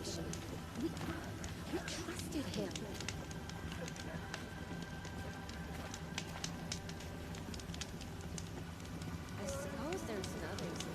We trusted him. I suppose there's nothing so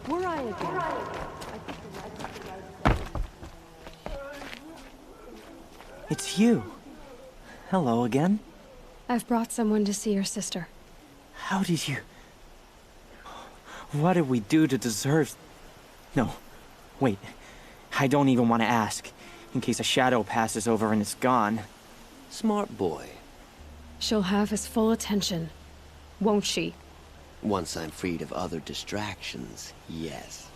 Were I again? It's you. Hello again. I've brought someone to see your sister. How did you... What did we do to deserve... No, wait. I don't even want to ask, in case a shadow passes over and it's gone. Smart boy. She'll have his full attention, won't she? Once I'm freed of other distractions, yes.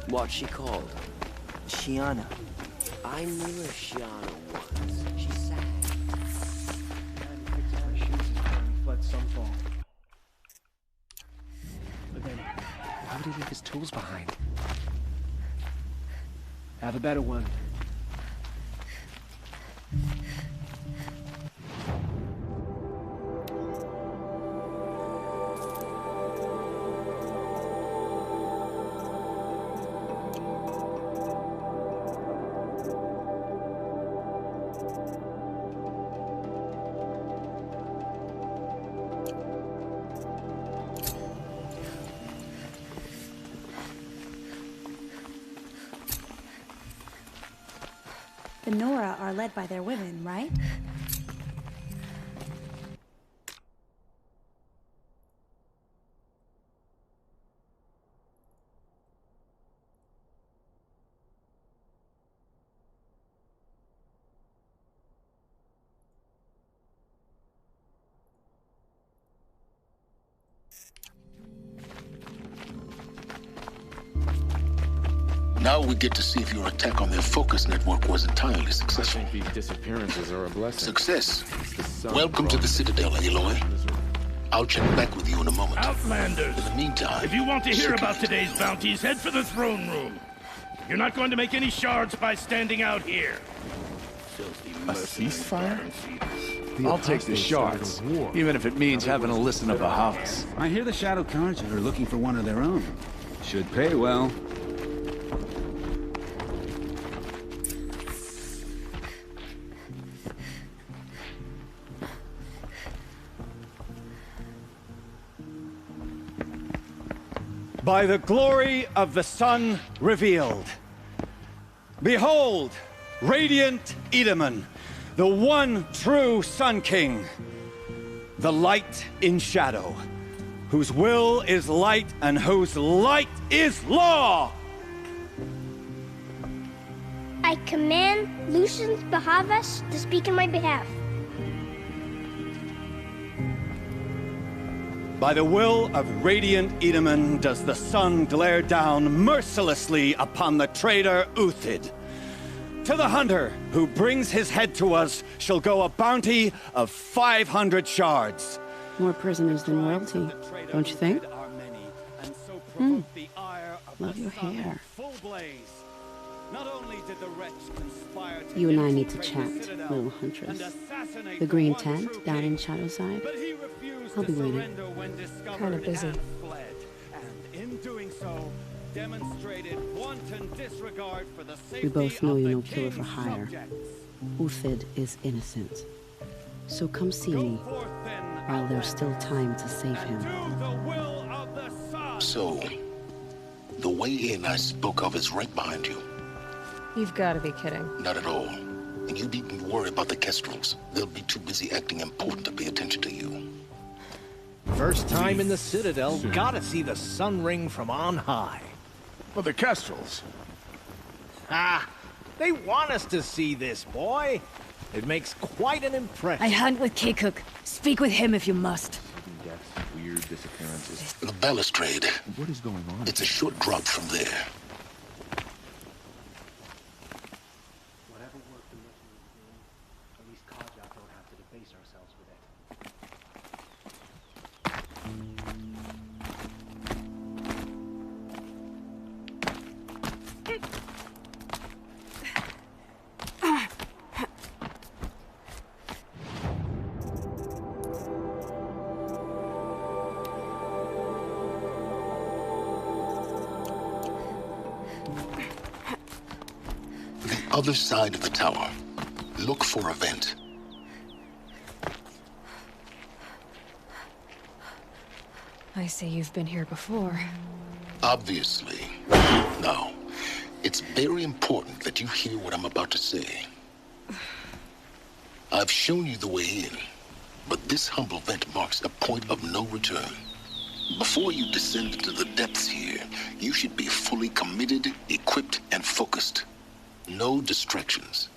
What's she called? Shiana. I knew a Shiana once. She sang. But then, why would he leave his tools behind? Have a better one. The Nora are led by their women, right? Now we get to see if your attack on their focus network was entirely successful. I think these disappearances are a blessing. Success. Welcome to the Citadel, Aloy. I'll check back with you in a moment. Outlanders! In the meantime... If you want to hear stick about it. today's bounties, head for the throne room. You're not going to make any shards by standing out here. A ceasefire? I'll take the shards, even if it means having to listen to Bahavas. I hear the Shadow Carja are looking for one of their own. Should pay well. By the glory of the sun revealed. Behold, radiant Edaman, the one true Sun King, the light in shadow, whose will is light and whose light is law! I command Lucius Bahavas to speak in my behalf. By the will of radiant Edaman does the sun glare down mercilessly upon the traitor Uthid. To the hunter who brings his head to us shall go a bounty of 500 shards. More prisoners than royalty, don't you think? Love your hair. You and I need to chat, little huntress. The green tent down in Shadowside. I'll be waiting. Kinda busy. We both know you're no killer for hire. Uthid is innocent. So come see me while there's still time to save him. So, The way in I spoke of is right behind you. You've got to be kidding. Not at all. And you needn't worry about the Kestrels. They'll be too busy acting important to pay attention to you. First time in the Citadel, gotta see the sun ring from on high. Well, the Kestrels. Ah, they want us to see this, boy. It makes quite an impression. I hunt with Keikuk. Speak with him if you must. Deaths, weird disappearances. The balustrade. What is going on? It's a short drop from there. Whatever work the mercenaries do, at least Kajak don't have to debase ourselves with it. The other side of the tower. Look for a vent. I see you've been here before. Obviously. Now, it's very important that you hear what I'm about to say. I've shown you the way in, but this humble vent marks a point of no return. Before you descend into the depths here, you should be fully committed, equipped, and focused. No distractions.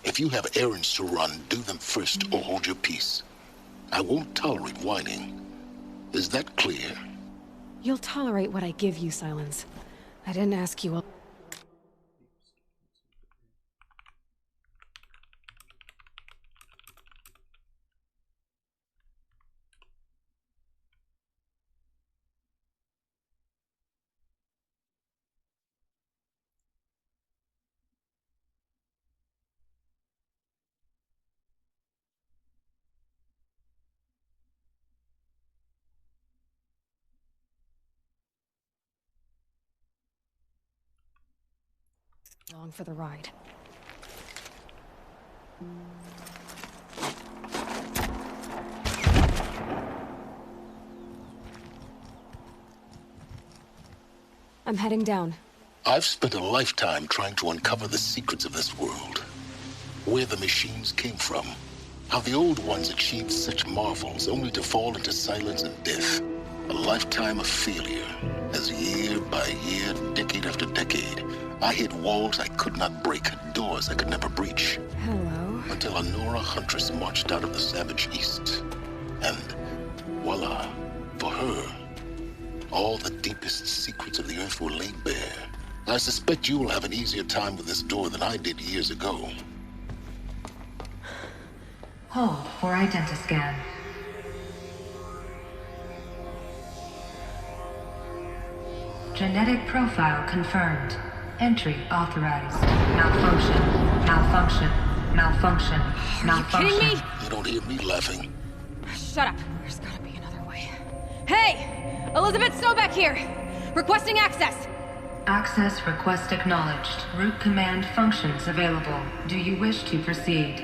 If you have errands to run, do them first or hold your peace. I won't tolerate whining. Is that clear? You'll tolerate what I give you, Silence. I didn't ask you. Along for the ride. I'm heading down. I've spent a lifetime trying to uncover the secrets of this world. Where the machines came from. How the old ones achieved such marvels only to fall into silence and death. A lifetime of failure, as year by year, decade after decade, I hit walls I could not break, doors I could never breach. Hello. Until a Nora huntress marched out of the savage east. And voila, for her, all the deepest secrets of the earth were laid bare. I suspect you will have an easier time with this door than I did years ago. Hold for identiscan. Genetic profile confirmed. Entry authorized. Malfunction. Malfunction. Malfunction. Malfunction. Are you kidding me? You don't hear me laughing. Shut up. There's gotta be another way. Hey! Elizabeth Sobeck here! Requesting access! Access request acknowledged. Root command functions available. Do you wish to proceed?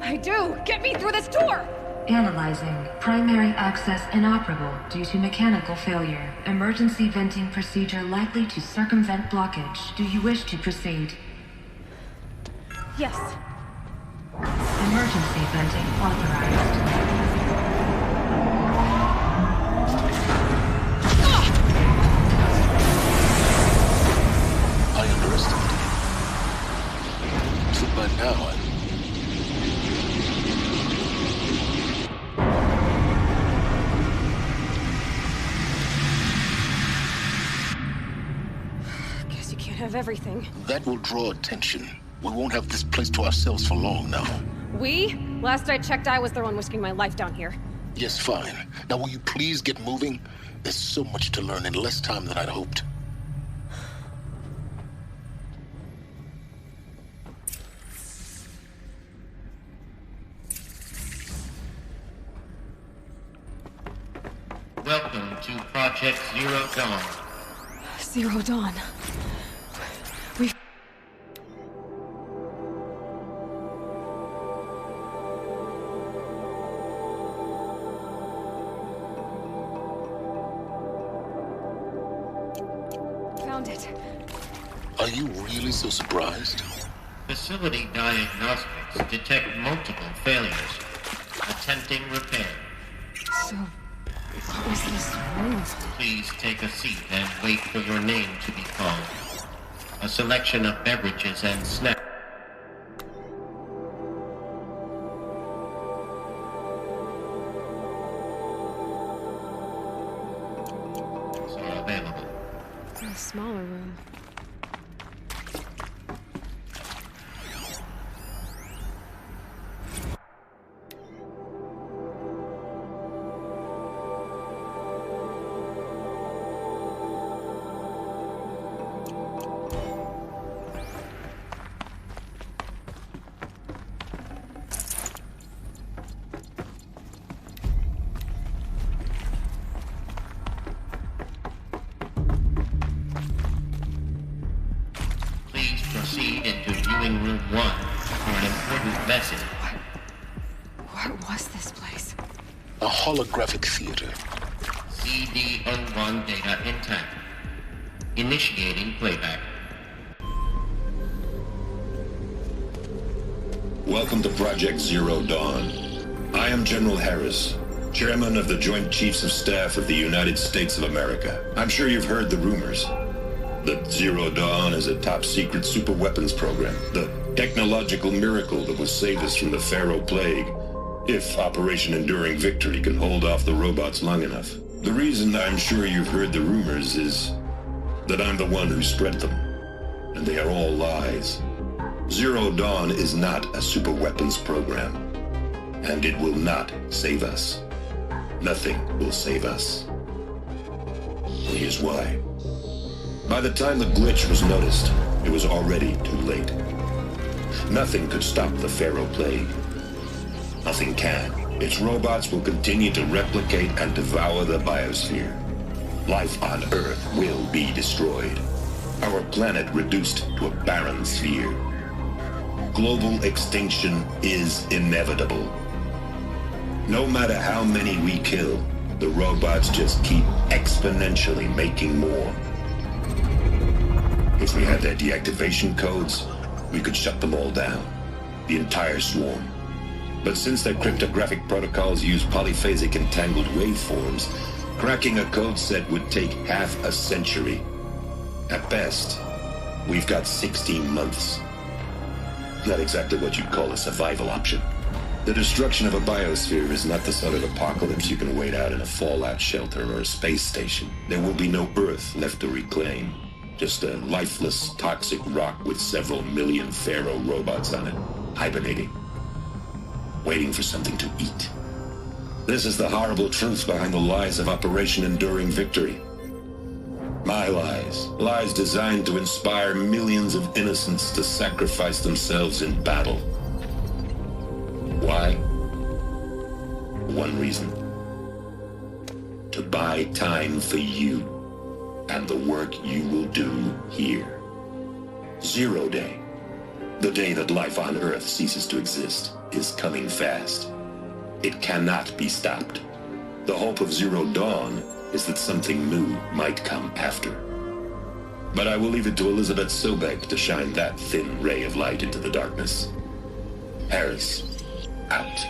I do! Get me through this door! Analyzing. Primary access inoperable due to mechanical failure. Emergency venting procedure likely to circumvent blockage. Do you wish to proceed? Yes. Emergency venting authorized. I underestimated you. So by now, Guess you can't have everything. that will draw attention. We won't have this place to ourselves for long now. We? Last I checked, I was the one risking my life down here. Yes, fine. Now will you please get moving? There's so much to learn in less time than I'd hoped. Welcome to Project Zero Dawn. Zero Dawn. We... Are you really so surprised? Facility diagnostics detect multiple failures. Attempting repair. So, what was this room? Please take a seat and wait for your name to be called. A selection of beverages and snacks are available. A smaller room. Proceed into viewing room 1 for an important message. What was this place? A holographic theater. CD01 data intact. Initiating playback. Welcome to Project Zero Dawn. I am General Harris, Chairman of the Joint Chiefs of Staff of the United States of America. I'm sure you've heard the rumors that Zero Dawn is a top-secret superweapons program, the technological miracle that will save us from the Pharaoh Plague, if Operation Enduring Victory can hold off the robots long enough. The reason I'm sure you've heard the rumors is that I'm the one who spread them, and they are all lies. Zero Dawn is not a superweapons program, and it will not save us. Nothing will save us. And here's why. By the time the glitch was noticed, it was already too late. Nothing could stop the Pharaoh Plague. Nothing can. Its robots will continue to replicate and devour the biosphere. Life on Earth will be destroyed. Our planet reduced to a barren sphere. Global extinction is inevitable. No matter how many we kill, the robots just keep exponentially making more. If we had their deactivation codes, we could shut them all down. The entire swarm. But since their cryptographic protocols use polyphasic entangled waveforms, cracking a code set would take half a century. At best, we've got 16 months. Not exactly what you'd call a survival option. The destruction of a biosphere is not the sort of apocalypse you can wait out in a fallout shelter or a space station. There will be no Earth left to reclaim. Just a lifeless, toxic rock with several million Pharaoh robots on it, hibernating, waiting for something to eat. This is the horrible truth behind the lies of Operation Enduring Victory. My lies. Lies designed to inspire millions of innocents to sacrifice themselves in battle. Why? One reason. To buy time for you. And the work you will do here. Zero Day, the day that life on Earth ceases to exist, is coming fast. It cannot be stopped. The hope of Zero Dawn is that something new might come after. But I will leave it to Elizabeth Sobek to shine that thin ray of light into the darkness. Harris, out.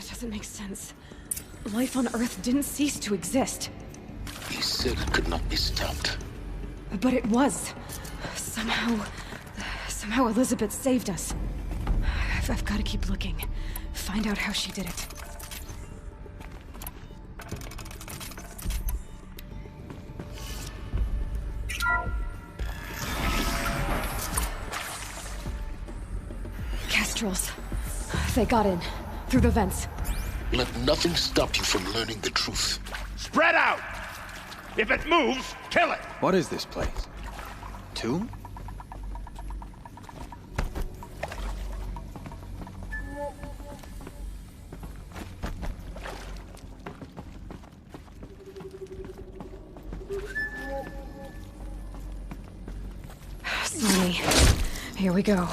Doesn't make sense. Life on Earth didn't cease to exist. He said it could not be stopped. But it was. Somehow Elizabeth saved us. I've got to keep looking. Find out how she did it. Kestrels. They got in. Through the vents. Let nothing stop you from learning the truth. Spread out! If it moves, kill it! What is this place? Tomb? Sonny, here we go.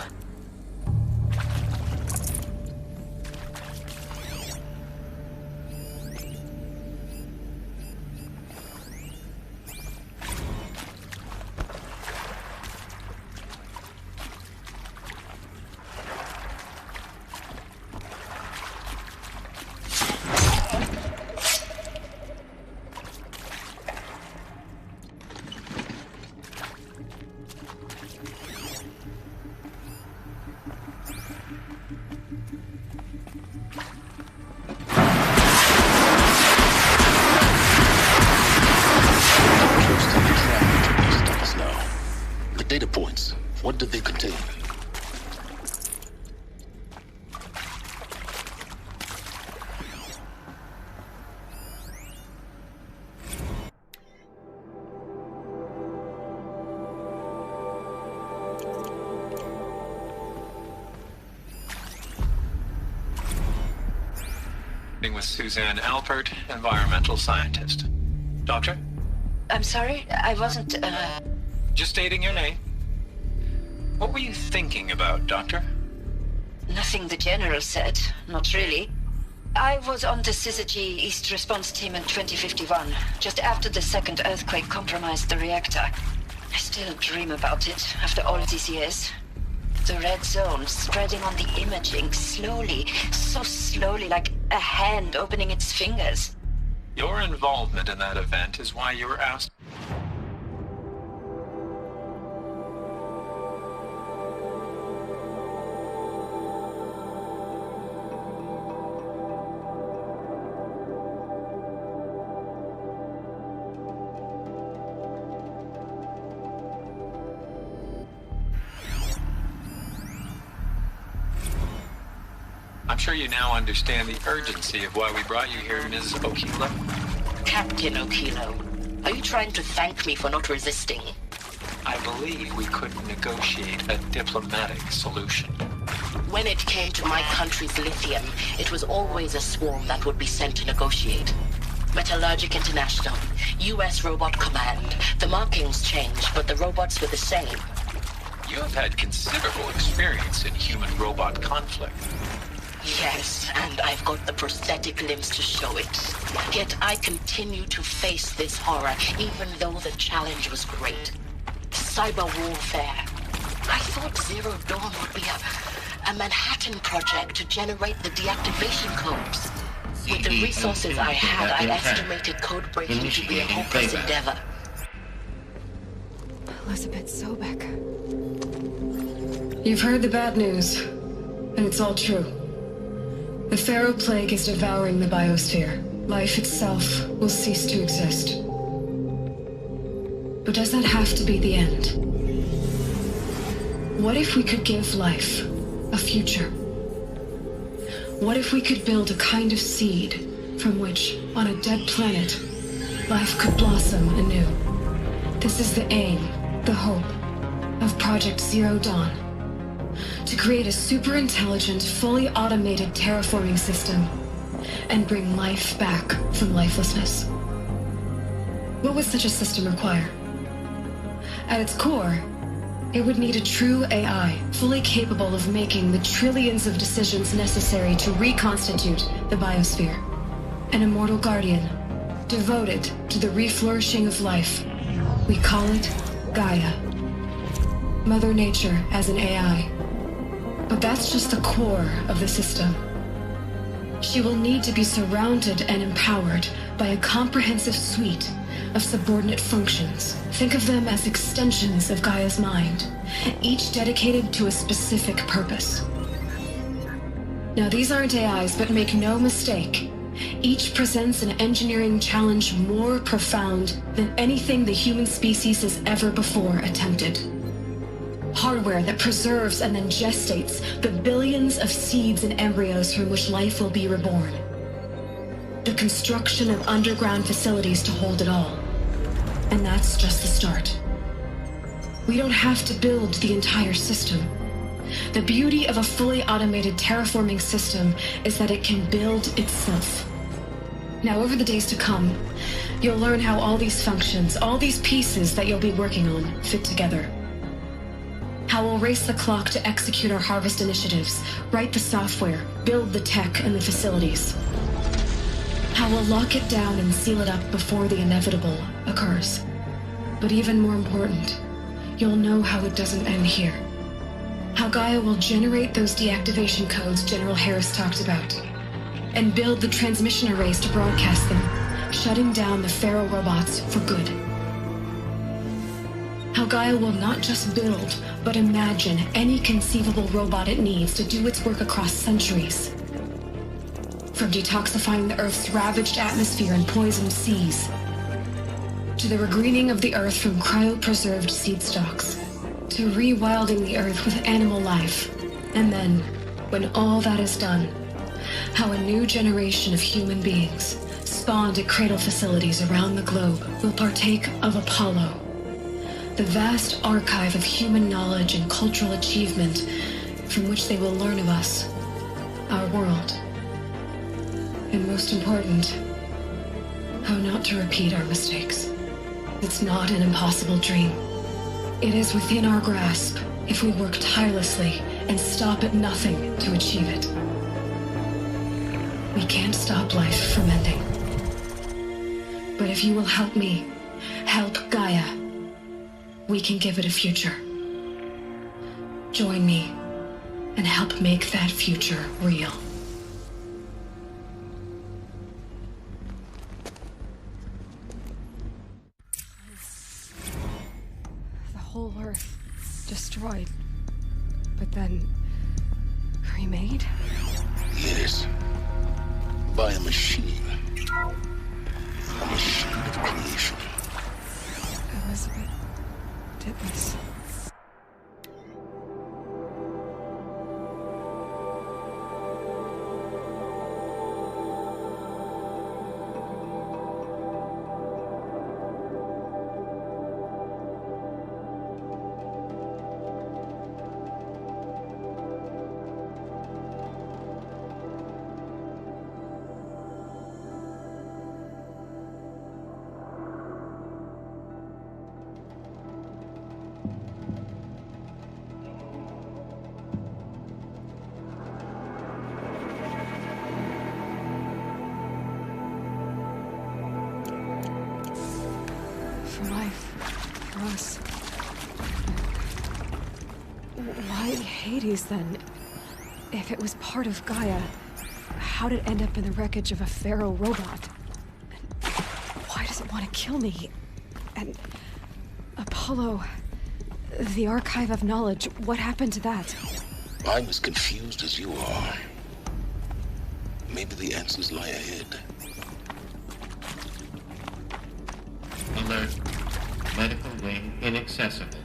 With Suzanne Alpert, environmental scientist. Doctor? I'm sorry, I wasn't, Just stating your name. What were you thinking about, Doctor? Nothing the General said, not really. I was on the Syzygy East Response Team in 2051, just after the second earthquake compromised the reactor. I still dream about it, after all these years. The red zone spreading on the imaging, slowly, so slowly, like a hand opening its fingers. Your involvement in that event is why you were asked. I'm sure you now understand the urgency of why we brought you here, Ms. Okilo. Captain Okilo, are you trying to thank me for not resisting? I believe we couldn't negotiate a diplomatic solution. When it came to my country's lithium, it was always a swarm that would be sent to negotiate. Metallurgic International, US Robot Command. The markings changed, but the robots were the same. You have had considerable experience in human-robot conflict. Yes, and I've got the prosthetic limbs to show it. Yet I continue to face this horror, even though the challenge was great. Cyber warfare. I thought Zero Dawn would be a Manhattan project to generate the deactivation codes. With the resources I had, I estimated code breaking to be a hopeless endeavor. Elizabeth Sobek. You've heard the bad news, and it's all true. The Pharaoh Plague is devouring the biosphere. Life itself will cease to exist. But does that have to be the end? What if we could give life a future? What if we could build a kind of seed from which, on a dead planet, life could blossom anew? This is the aim, the hope, of Project Zero Dawn. To create a super-intelligent, fully automated terraforming system and bring life back from lifelessness. What would such a system require? At its core, it would need a true AI, fully capable of making the trillions of decisions necessary to reconstitute the biosphere. An immortal guardian, devoted to the reflourishing of life. We call it Gaia. Mother Nature as an AI. But that's just the core of the system. She will need to be surrounded and empowered by a comprehensive suite of subordinate functions. Think of them as extensions of Gaia's mind, each dedicated to a specific purpose. Now, these aren't AIs, but make no mistake, each presents an engineering challenge more profound than anything the human species has ever before attempted. Hardware that preserves and then gestates the billions of seeds and embryos from which life will be reborn. The construction of underground facilities to hold it all. And that's just the start. We don't have to build the entire system. The beauty of a fully automated terraforming system is that it can build itself. Now, over the days to come, you'll learn how all these functions, all these pieces that you'll be working on, fit together. How we'll race the clock to execute our harvest initiatives, write the software, build the tech and the facilities. How we'll lock it down and seal it up before the inevitable occurs. But even more important, you'll know how it doesn't end here. How Gaia will generate those deactivation codes General Harris talked about, and build the transmission arrays to broadcast them, shutting down the Pharaoh robots for good. How Gaia will not just build, but imagine any conceivable robot it needs to do its work across centuries. From detoxifying the Earth's ravaged atmosphere and poisoned seas, to the regreening of the Earth from cryopreserved seed stalks, to rewilding the Earth with animal life. And then, when all that is done, how a new generation of human beings, spawned at cradle facilities around the globe, will partake of Apollo, the vast archive of human knowledge and cultural achievement from which they will learn of us, our world. And most important, how not to repeat our mistakes. It's not an impossible dream. It is within our grasp if we work tirelessly and stop at nothing to achieve it. We can't stop life from ending. But if you will help me, help Gaia, we can give it a future. Join me and help make that future real. The whole Earth destroyed, but then remade? Yes. By a machine. A machine of creation. Elizabeth did this. For life, for us. Why Hades then? If it was part of Gaia, how did it end up in the wreckage of a Pharaoh robot? And why does it want to kill me? And Apollo, the Archive of Knowledge, what happened to that? I'm as confused as you are. Maybe the answers lie ahead. Alert. Medical wing inaccessible.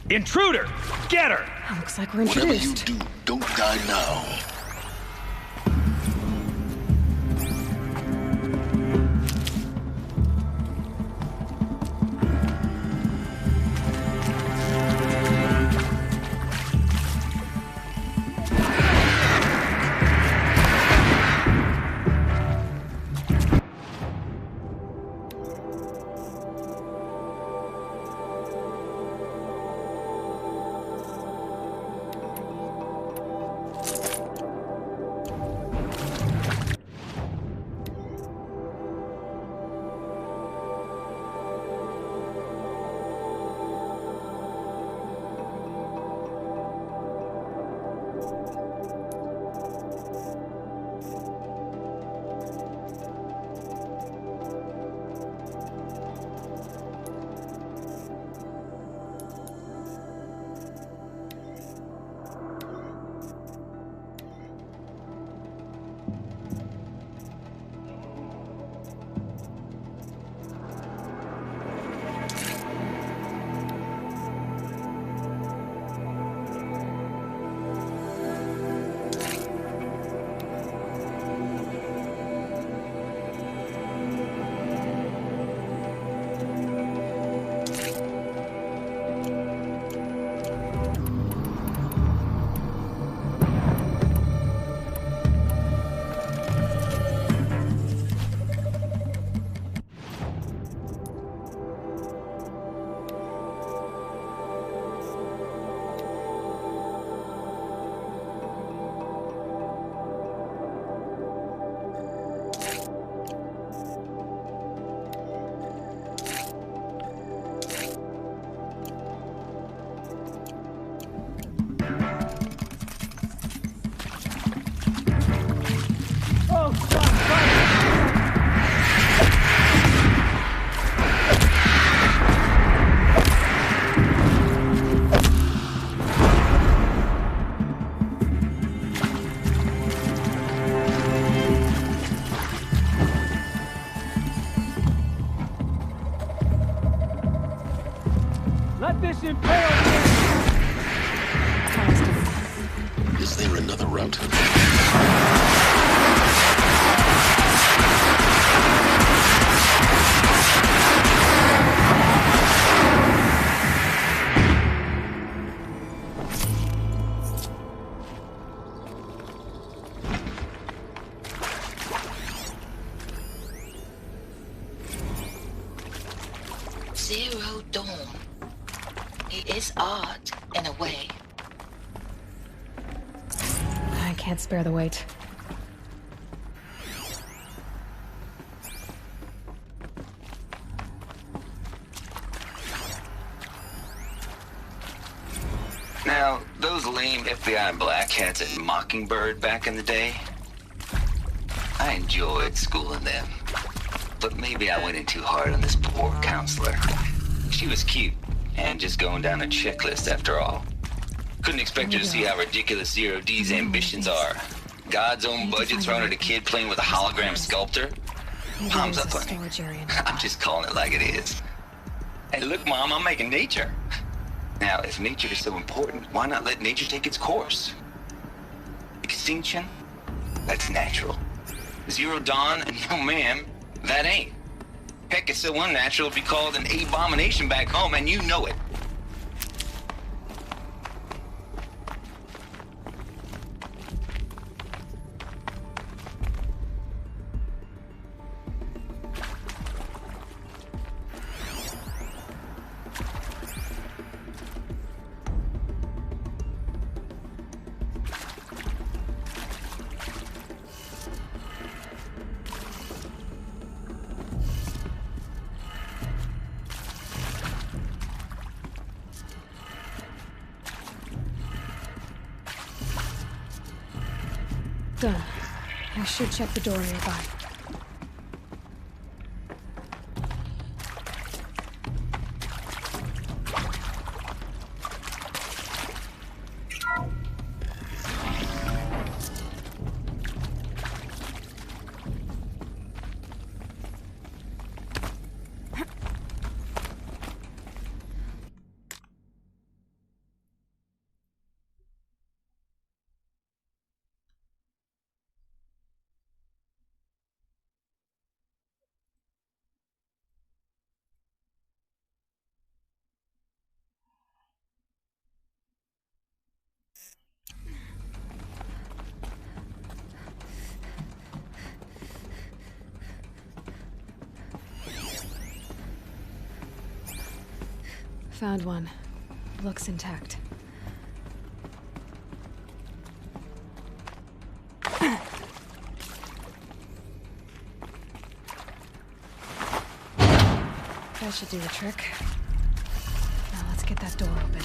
Intruder! Get her! Looks like we're Whatever introduced. you do, don't die now. this impaled man! Is there another route? Zero Dawn. It is odd, in a way. I can't spare the weight. Now, those lame FBI black hats at Mockingbird back in the day, I enjoyed schooling them. But maybe I went in too hard on this poor counselor. She was cute, and just going down a checklist after all. Couldn't expect her to see how ridiculous Zero D's ambitions are. God's own budget thrown at a kid playing with a hologram sculptor? Palms up on me. I'm just calling it like it is. Hey, look, Mom, I'm making nature. Now, if nature is so important, why not let nature take its course? Extinction? That's natural. Zero Dawn? No, ma'am, that ain't. Heck, it's so unnatural to be called an abomination back home, and you know it. Done. I should check the door nearby. Found one. Looks intact. That should do the trick. Now let's get that door open.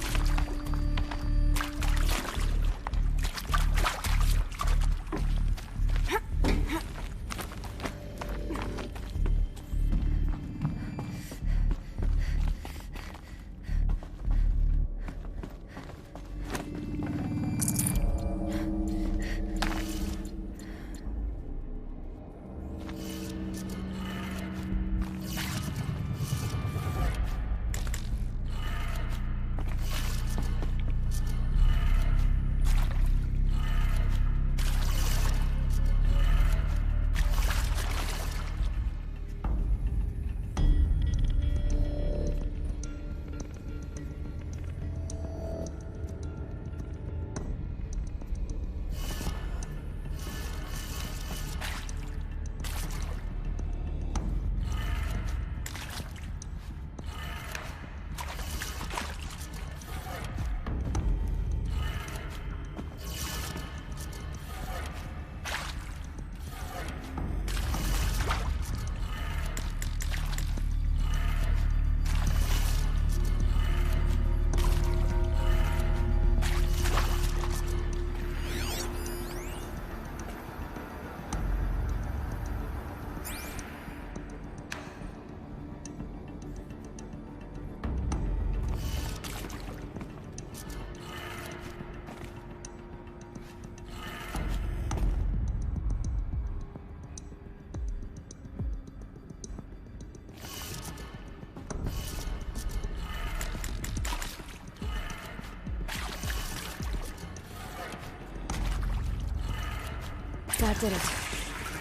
That did it.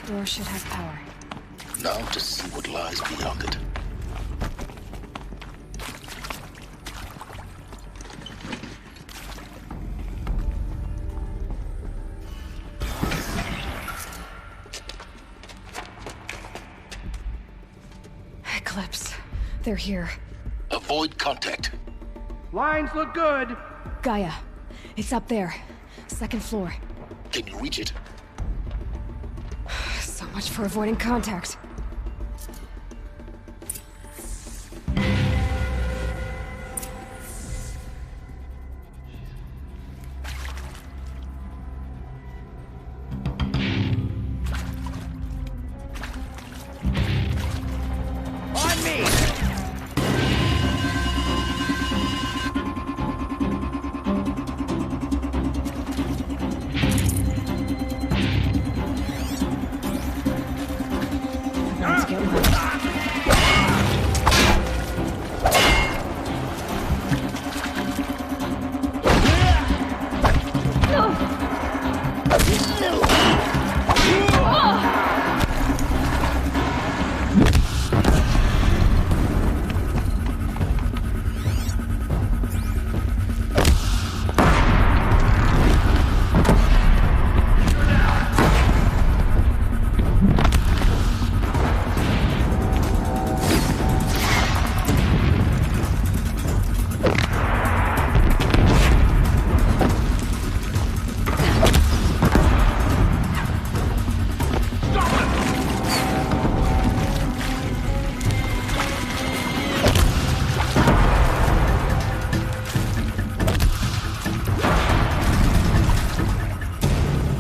Door should have power. Now to see what lies beyond it. Eclipse. They're here. Avoid contact. Lines look good. Gaia. It's up there. Second floor. Can you reach it? So much for avoiding contact. On me! Let's get one.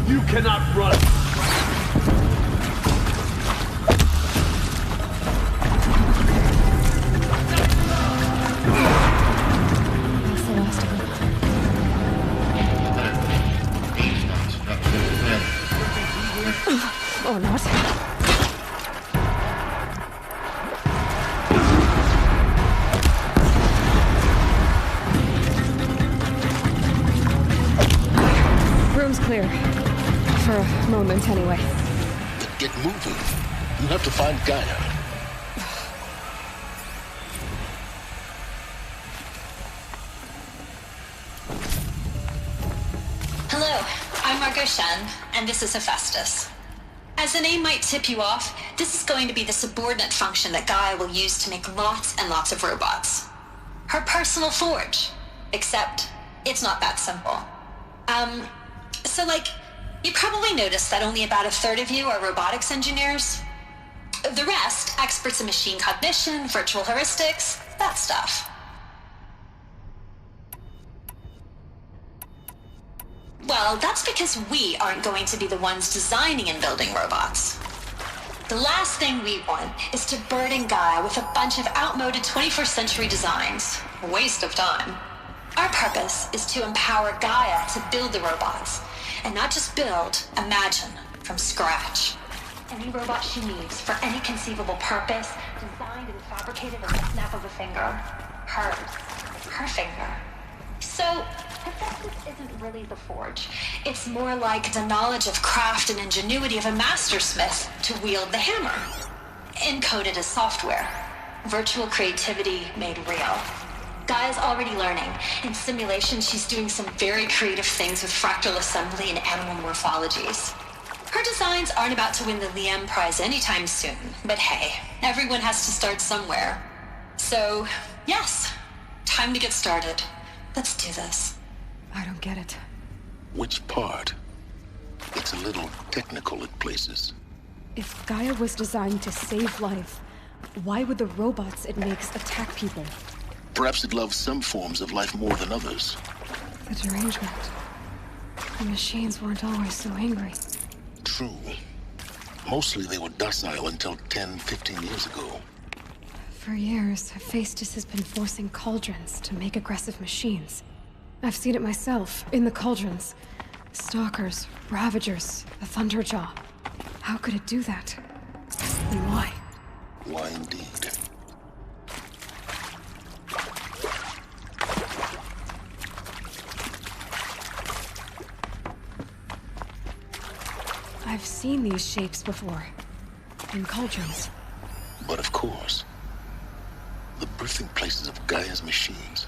You cannot run. That's the last of them. Or not. Room's clear. For a moment, anyway. Get moving. You have to find Gaia. Hello, I'm Margot Shen, and this is Hephaestus. As the name might tip you off, this is going to be the subordinate function that Gaia will use to make lots and lots of robots. Her personal forge. Except, it's not that simple. So you probably noticed that only about a third of you are robotics engineers. The rest, experts in machine cognition, virtual heuristics, that stuff. Well, that's because we aren't going to be the ones designing and building robots. The last thing we want is to burden Gaia with a bunch of outmoded 21st century designs. A waste of time. Our purpose is to empower Gaia to build the robots. And not just build, imagine, from scratch. Any robot she needs for any conceivable purpose, designed and fabricated at the snap of a finger. Hers. Her finger. So, Hephaestus isn't really the forge. It's more like the knowledge of craft and ingenuity of a mastersmith to wield the hammer. Encoded as software. Virtual creativity made real. Gaia's already learning. In simulation, she's doing some very creative things with fractal assembly and animal morphologies. Her designs aren't about to win the Liam Prize anytime soon, but hey, everyone has to start somewhere. So, yes, time to get started. Let's do this. I don't get it. Which part? It's a little technical at places. If Gaia was designed to save life, why would the robots it makes attack people? Perhaps it loves some forms of life more than others. The derangement. The machines weren't always so angry. True. Mostly they were docile until 10, 15 years ago. For years, Hephaestus has been forcing cauldrons to make aggressive machines. I've seen it myself, in the cauldrons. Stalkers, Ravagers, the Thunderjaw. How could it do that? And why? Why indeed? I've seen these shapes before. In cauldrons. But of course, the birthing places of Gaia's machines.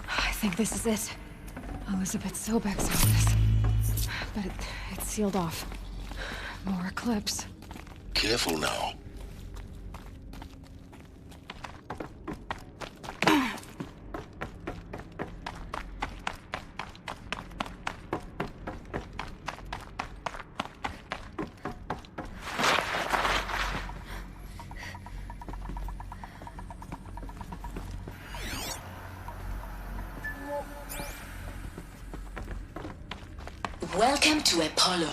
I think this is it. Elizabeth Sobek's office. But it's sealed off. More Eclipse. Careful now. Welcome to Apollo,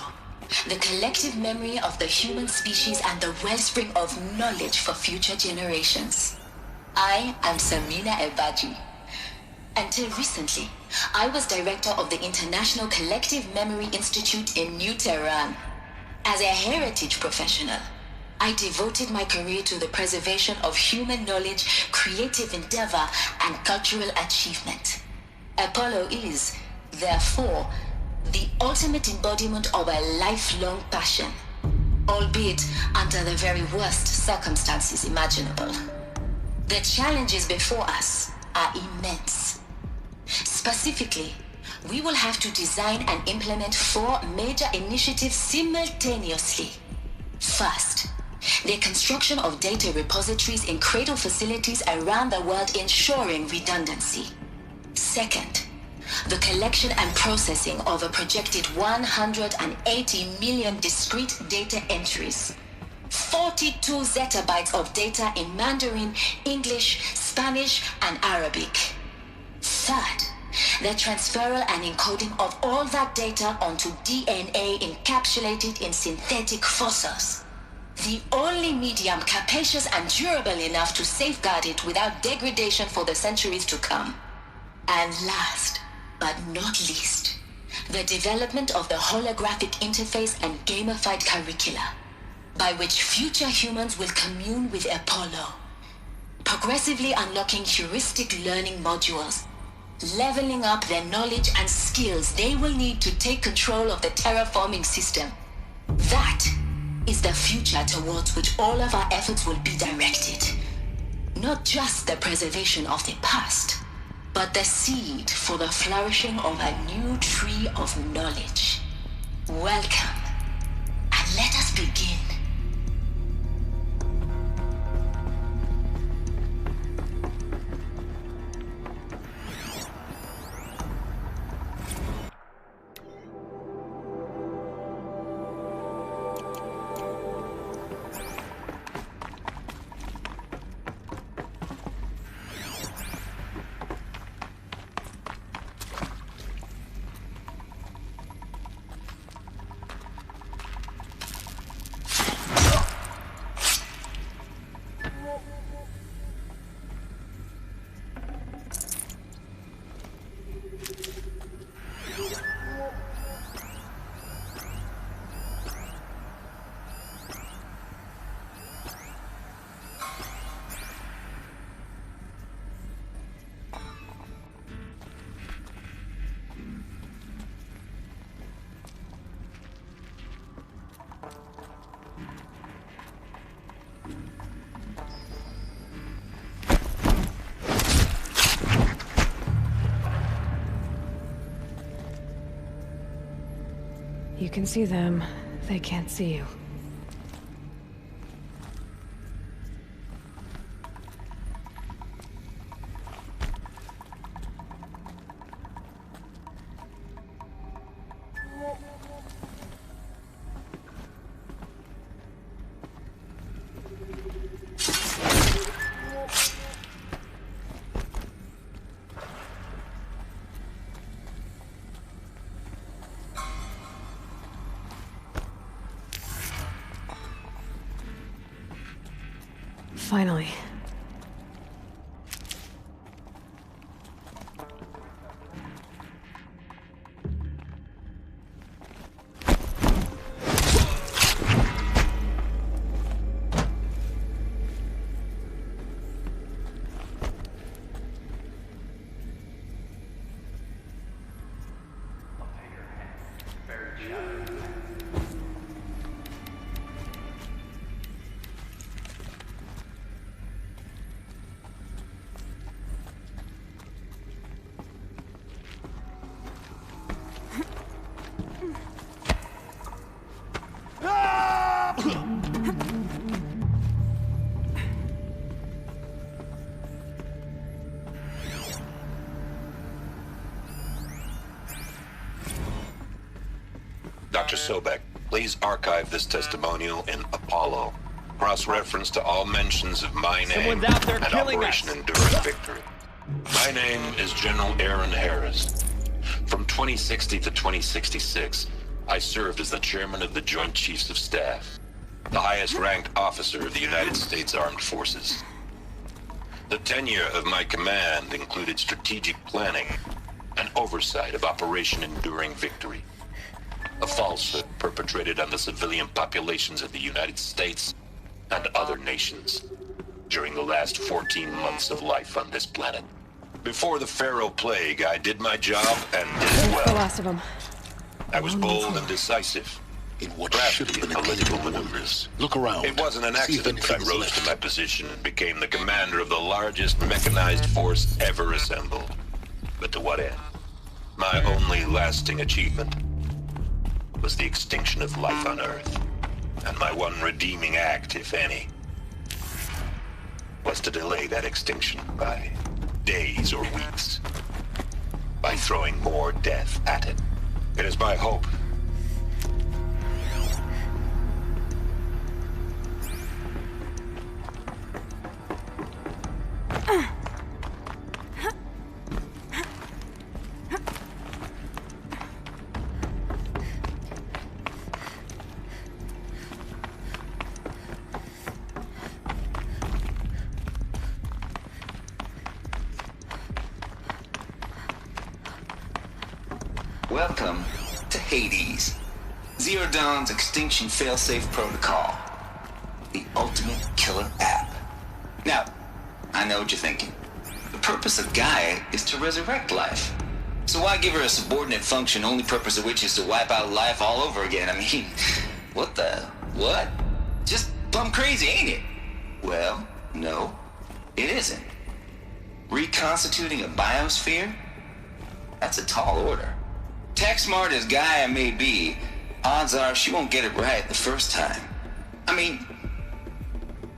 the collective memory of the human species and the wellspring of knowledge for future generations. I am Samina Ebaji. Until recently, I was director of the International Collective Memory Institute in New Tehran. As a heritage professional, I devoted my career to the preservation of human knowledge, creative endeavor, and cultural achievement. Apollo is, therefore, the ultimate embodiment of a lifelong passion, albeit under the very worst circumstances imaginable. The challenges before us are immense. Specifically, we will have to design and implement 4 major initiatives simultaneously. First, the construction of data repositories in cradle facilities around the world, ensuring redundancy. Second, the collection and processing of a projected 180 million discrete data entries. 42 zettabytes of data in Mandarin, English, Spanish, and Arabic. Third, the transferal and encoding of all that data onto DNA encapsulated in synthetic fossils. The only medium capacious and durable enough to safeguard it without degradation for the centuries to come. And last, but not least, the development of the holographic interface and gamified curricula, by which future humans will commune with Apollo, progressively unlocking heuristic learning modules, leveling up their knowledge and skills they will need to take control of the terraforming system. That is the future towards which all of our efforts will be directed. Not just the preservation of the past, but the seed for the flourishing of a new tree of knowledge. Welcome, and let us begin. You can see them. They can't see you. Finally. Dr. Sobek, please archive this testimonial in Apollo. Cross-reference to all mentions of my name Someone's out there and killing Operation us. Enduring Victory. My name is General Aaron Harris. From 2060 to 2066, I served as the chairman of the Joint Chiefs of Staff, the highest-ranked officer of the United States Armed Forces. The tenure of my command included strategic planning and oversight of Operation Enduring Victory, a falsehood perpetrated on the civilian populations of the United States and other nations during the last 14 months of life on this planet. Before the Pharaoh Plague, I did my job and did it The well. last of them. I was bold and decisive. In what Crafty should have been in a political clean maneuvers. Look around. It wasn't an See if accident that I anything's rose left. to my position and became the commander of the largest mechanized force ever assembled. But to what end? My only lasting achievement was the extinction of life on Earth. And my one redeeming act, if any, was to delay that extinction by days or weeks, by throwing more death at it. It is my hope Welcome to Hades, Zero Dawn's extinction failsafe protocol, the ultimate killer app. Now, I know what you're thinking. The purpose of Gaia is to resurrect life. So why give her a subordinate function, only purpose of which is to wipe out life all over again? I mean, what the What? Just plumb crazy, ain't it? Well, no, it isn't. Reconstituting a biosphere? That's a tall order. Tech smart as Gaia may be, odds are she won't get it right the first time. I mean,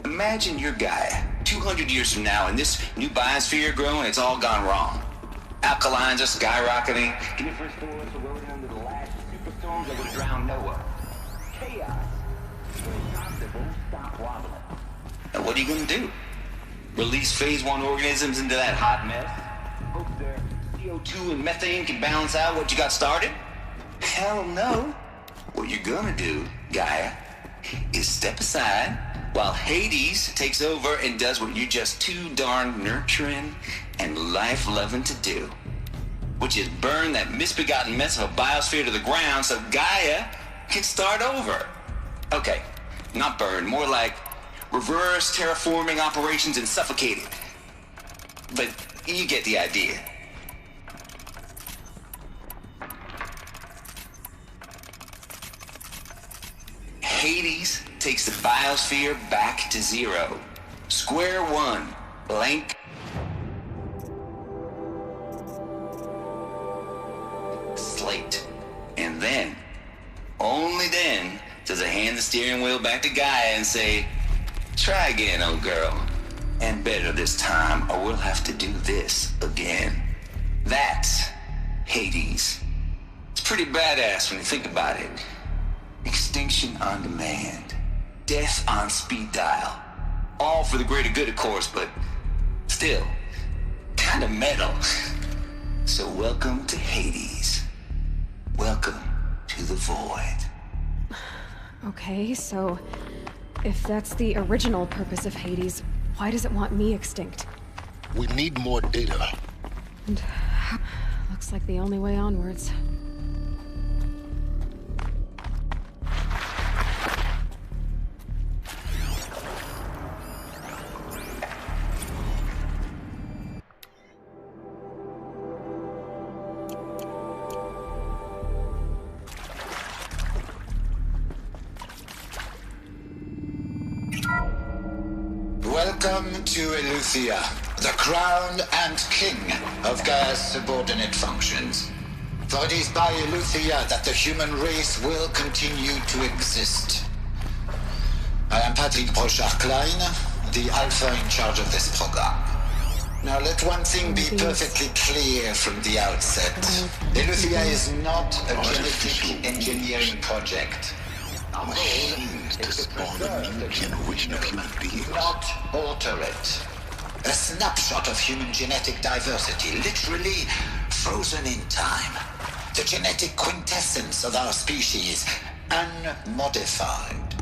imagine you're Gaia 200 years from now and this new biosphere growing, it's all gone wrong. Alkalines are skyrocketing. Different storms are rolling under the last superstorms that would drown Noah. Chaos. That won't stop wobbling. And what are you gonna do? Release phase 1 organisms into that hot mess? Hope their CO2 and methane can balance out what you got started? Hell no. What you're gonna do, Gaia, is step aside while Hades takes over and does what you're just too darn nurturing and life-loving to do, which is burn that misbegotten mess of a biosphere to the ground so Gaia can start over. Okay, not burn, more like reverse terraforming operations and suffocate it. But you get the idea. Hades takes the biosphere back to zero. Square one, blank slate. And then, only then, does it hand the steering wheel back to Gaia and say, try again, old girl. And better this time, or we'll have to do this again. That's Hades. It's pretty badass when you think about it. Extinction on demand. Death on speed dial. All for the greater good, of course, but still, kind of metal. So welcome to Hades. Welcome to the void. Okay, so if that's the original purpose of Hades, why does it want me extinct? We need more data. And looks like the only way onwards. Welcome to Eleuthia, the crown and king of Gaia's subordinate functions. For it is by Eleuthia that the human race will continue to exist. I am Patrick Brochard-Klein, the Alpha in charge of this program. Now let one thing be perfectly clear from the outset. Eleuthia is not a genetic engineering project. Machines to spawn a new generation of human beings. Not alter it. A snapshot of human genetic diversity, literally frozen in time. The genetic quintessence of our species, unmodified.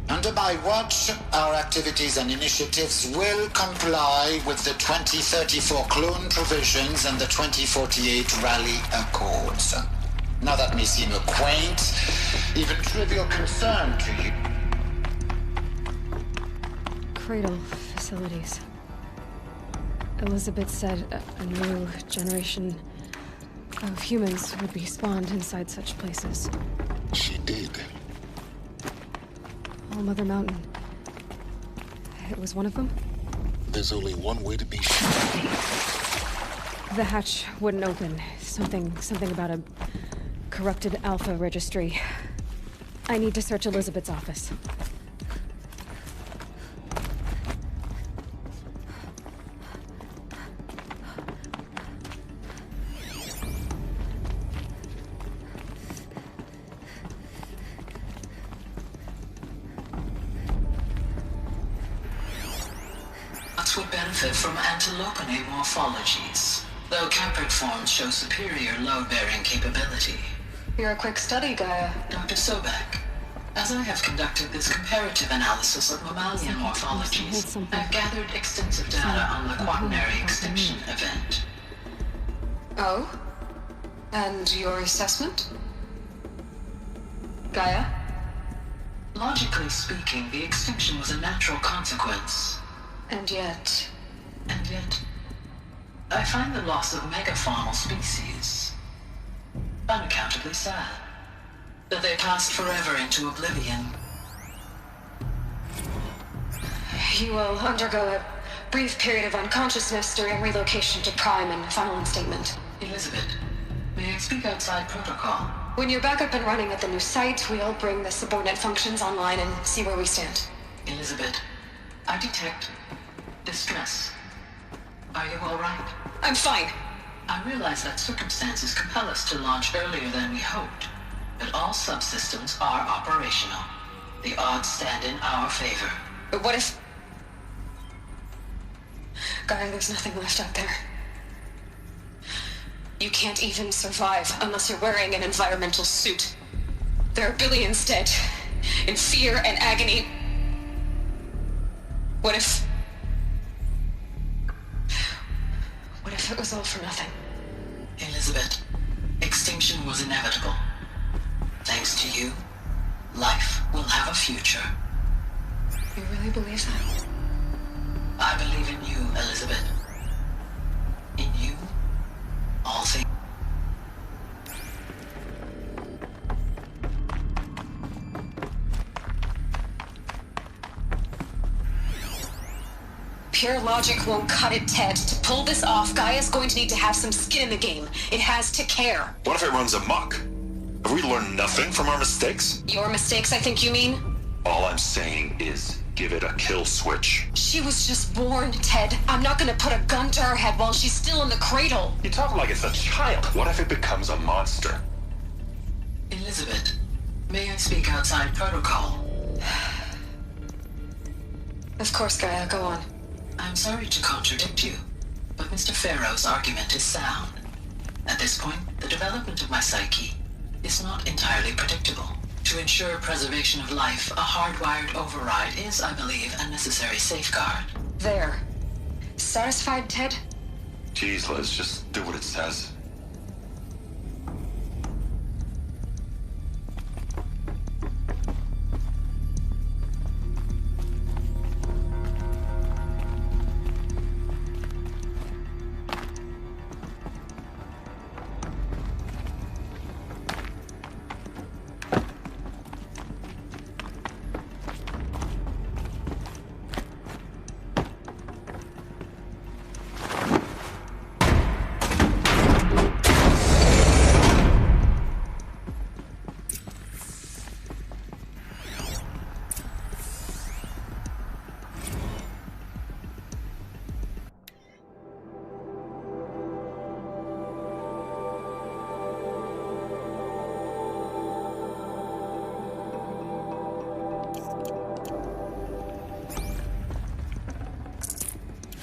Under my watch, our activities and initiatives will comply with the 2034 clone provisions and the 2048 Raleigh Accords. Now that may seem a quaint, even trivial concern to you. Cradle facilities. Elizabeth said a new generation of humans would be spawned inside such places. She did. All Mother Mountain. It was one of them? There's only one way to be sure. The hatch wouldn't open. Something about a corrupted Alpha registry. I need to search Elizabeth's office. Would benefit from antilopinae morphologies, though Caprid forms show superior load-bearing capability. You're a quick study, Gaia. Dr. Sobek, as I have conducted this comparative analysis of mammalian morphologies, I've gathered extensive data on the quaternary extinction event. Oh? And your assessment? Gaia? Logically speaking, the extinction was a natural consequence. And yet, I find the loss of megafaunal species unaccountably sad. That they passed forever into oblivion. You will undergo a brief period of unconsciousness during relocation to Prime and final instatement. Elizabeth, may I speak outside protocol? When you're back up and running at the new site, we'll bring the subordinate functions online and see where we stand. Elizabeth, I detect distress. Are you all right? I'm fine. I realize that circumstances compel us to launch earlier than we hoped, but all subsystems are operational. The odds stand in our favor. But what if... Gaia, there's nothing left out there. You can't even survive unless you're wearing an environmental suit. There are billions dead, in fear and agony. What if it was all for nothing? Elizabeth, extinction was inevitable. Thanks to you, life will have a future. You really believe that? I believe in you, Elizabeth. In you, all things. Pure logic won't cut it, Ted. To pull this off, Gaia's going to need to have some skin in the game. It has to care. What if it runs amok? Have we learned nothing from our mistakes? Your mistakes, I think you mean? All I'm saying is, give it a kill switch. She was just born, Ted. I'm not gonna put a gun to her head while she's still in the cradle. You talk like it's a child. What if it becomes a monster? Elizabeth, may I speak outside protocol? Of course, Gaia, go on. I'm sorry to contradict you, but Mr. Farrow's argument is sound. At this point, the development of my psyche is not entirely predictable. To ensure preservation of life, a hardwired override is, I believe, a necessary safeguard. There. Satisfied, Ted? Jeez, Liz, just do what it says.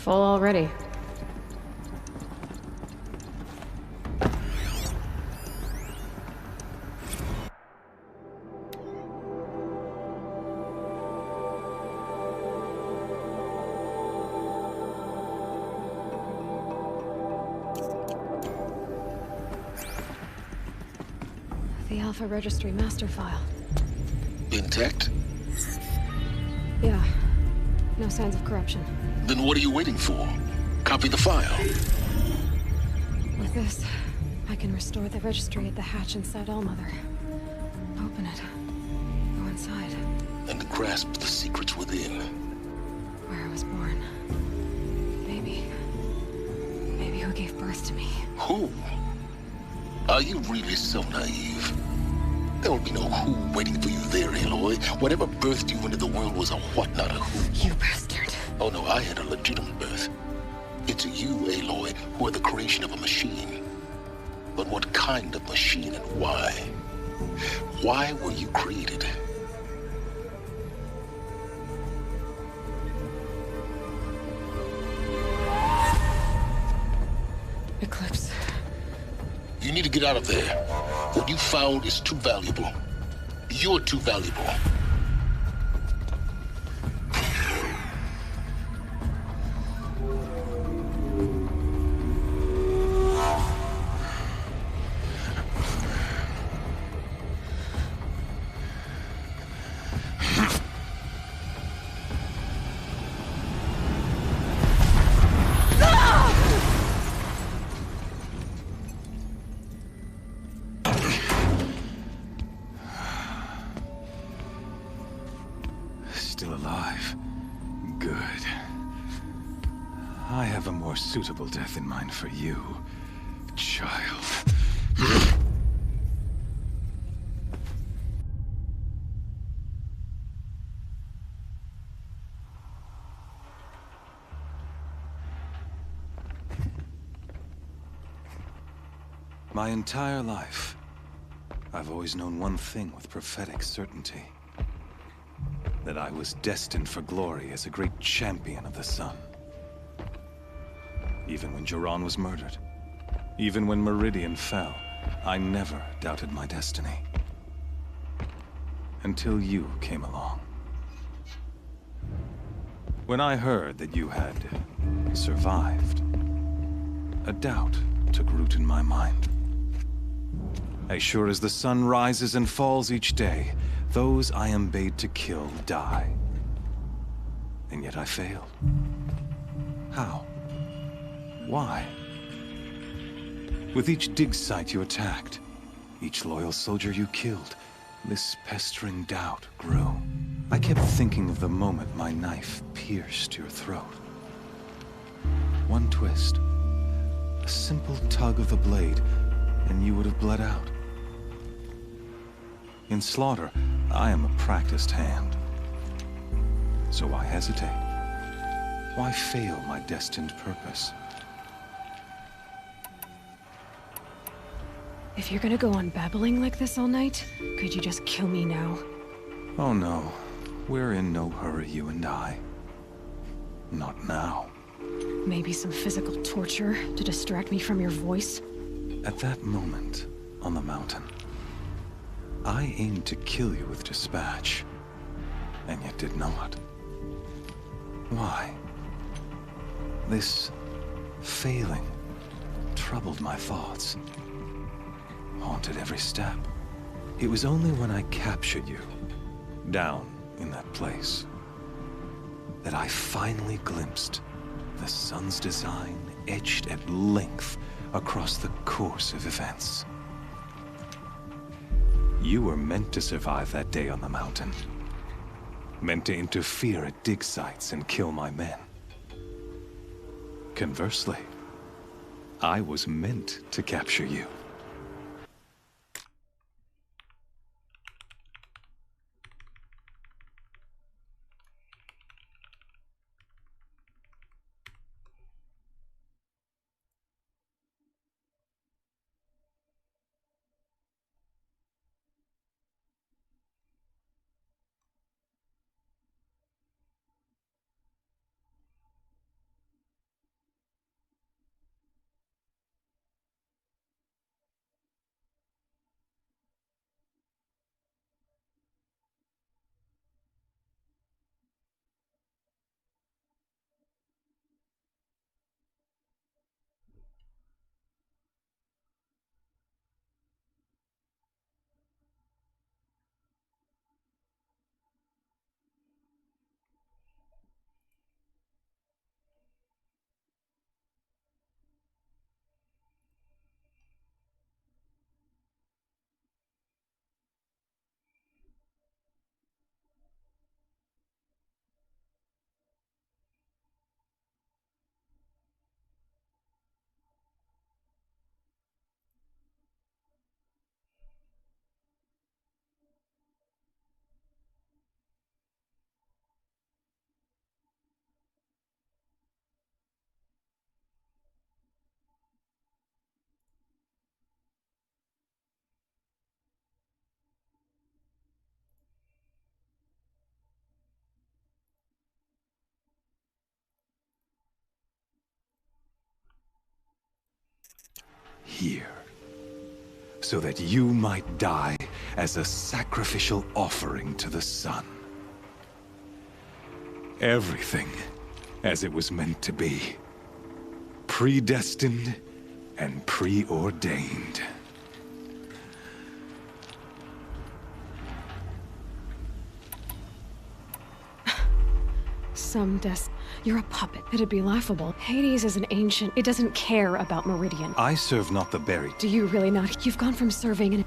Full already. The Alpha Registry master file. Intact? Yeah. No signs of corruption. Then what are you waiting for? Copy the file. With this, I can restore the registry at the hatch inside Allmother. Open it. Go inside. And grasp the secrets within. Where I was born. Baby who gave birth to me. Who? Are you really so naive? There will be no who waiting for you there, Aloy. Whatever birthed you into the world was a what, not a who. You bastard. Oh no, I had a legitimate birth. It's you, Aloy, who are the creation of a machine. But what kind of machine and why? Why were you created? Eclipse. You need to get out of there. What you found is too valuable. You're too valuable. more suitable death in mind for you, child. My entire life, I've always known one thing with prophetic certainty. That I was destined for glory as a great champion of the sun. Even when Jiran was murdered, even when Meridian fell, I never doubted my destiny. Until you came along. When I heard that you had survived, a doubt took root in my mind. As sure as the sun rises and falls each day, those I am bade to kill die. And yet I failed. How? Why? With each dig site you attacked, each loyal soldier you killed, this pestering doubt grew. I kept thinking of the moment my knife pierced your throat. One twist, a simple tug of the blade, and you would have bled out. In slaughter, I am a practiced hand. So why hesitate? Why fail my destined purpose? If you're gonna go on babbling like this all night, could you just kill me now? Oh no. We're in no hurry, you and I. Not now. Maybe some physical torture to distract me from your voice? At that moment, on the mountain, I aimed to kill you with dispatch, and yet did not. Why? This failing troubled my thoughts, haunted every step. It was only when I captured you, down in that place, that I finally glimpsed the sun's design etched at length across the course of events. You were meant to survive that day on the mountain. Meant to interfere at dig sites and kill my men. Conversely, I was meant to capture you. Here, so that you might die as a sacrificial offering to the sun. Everything as it was meant to be. Predestined and preordained. You're a puppet. It'd be laughable. Hades is an ancient. It doesn't care about Meridian. I serve not the buried. Do you really not? You've gone from serving and...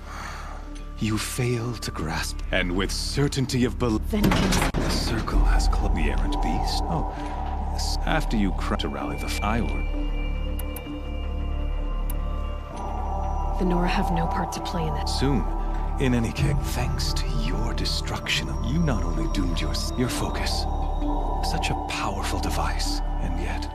You fail to grasp, and with certainty of belief. Vengeance. The circle has clubbed the errant beast. Oh, thanks. After you to rally the I would. The Nora have no part to play in that. Soon. In any case, thanks to your destruction, you not only doomed your focus. Such a powerful device, and yet...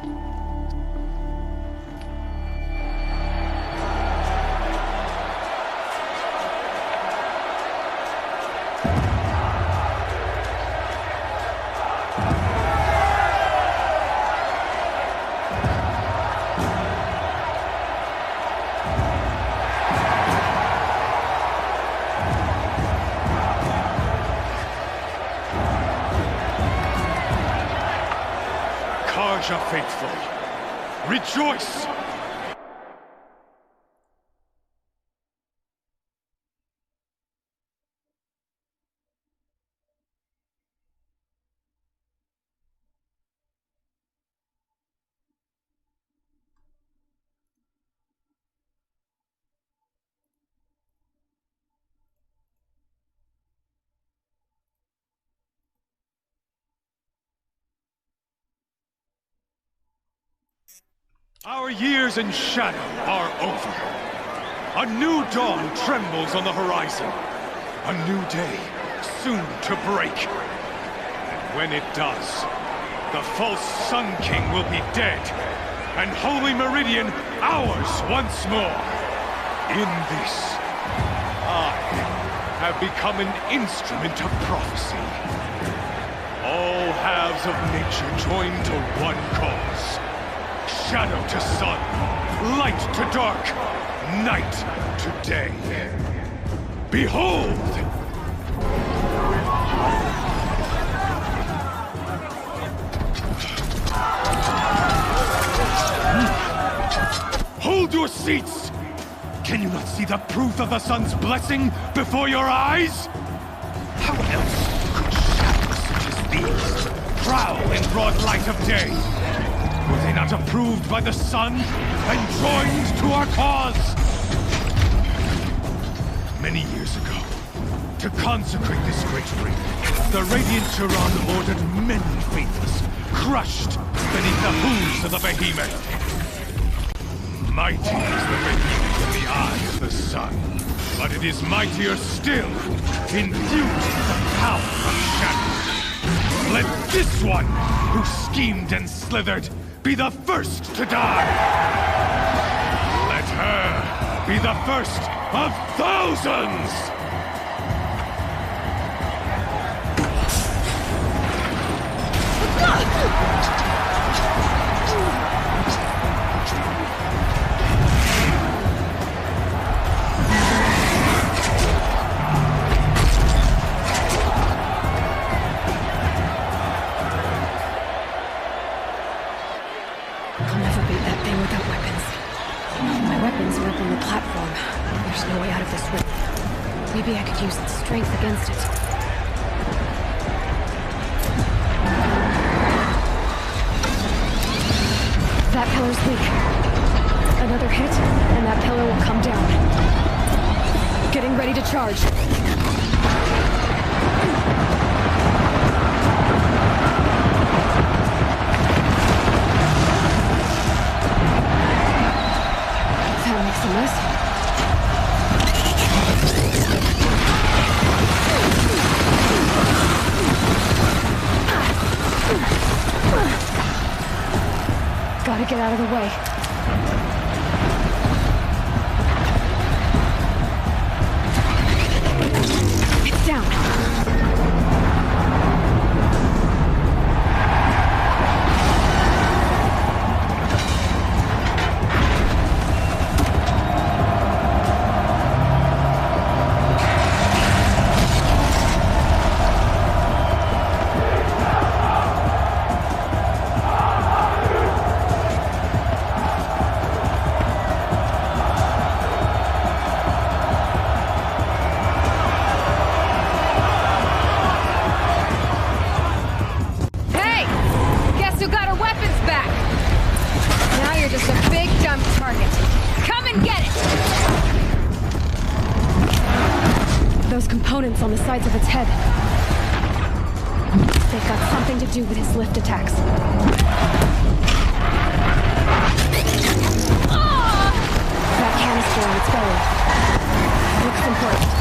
Karja faithful, rejoice! Our years in shadow are over. A new dawn trembles on the horizon. A new day soon to break. And when it does, the false Sun King will be dead, and Holy Meridian ours once more. In this, I have become an instrument of prophecy. All halves of nature join to one cause. Shadow to sun, light to dark, night to day. Behold! Hold your seats! Can you not see the proof of the sun's blessing before your eyes? How else could shadows such as these prowl in broad light of day? Were they not approved by the sun and joined to our cause? Many years ago, to consecrate this great ring, the Radiant Turan ordered many faithless, crushed beneath the hooves of the behemoth. Mighty is the behemoth in the eye of the sun, but it is mightier still, imbued with the power of shadow. Let this one, who schemed and slithered, be the first to die! Let her be the first of thousands! Maybe I could use its strength against it. That pillar's weak. Another hit, and that pillar will come down. Getting ready to charge. That makes a mess. Gotta get out of the way. Down. Components on the sides of its head. They've got something something to do with his lift attacks. That canister on its belly. Looks important.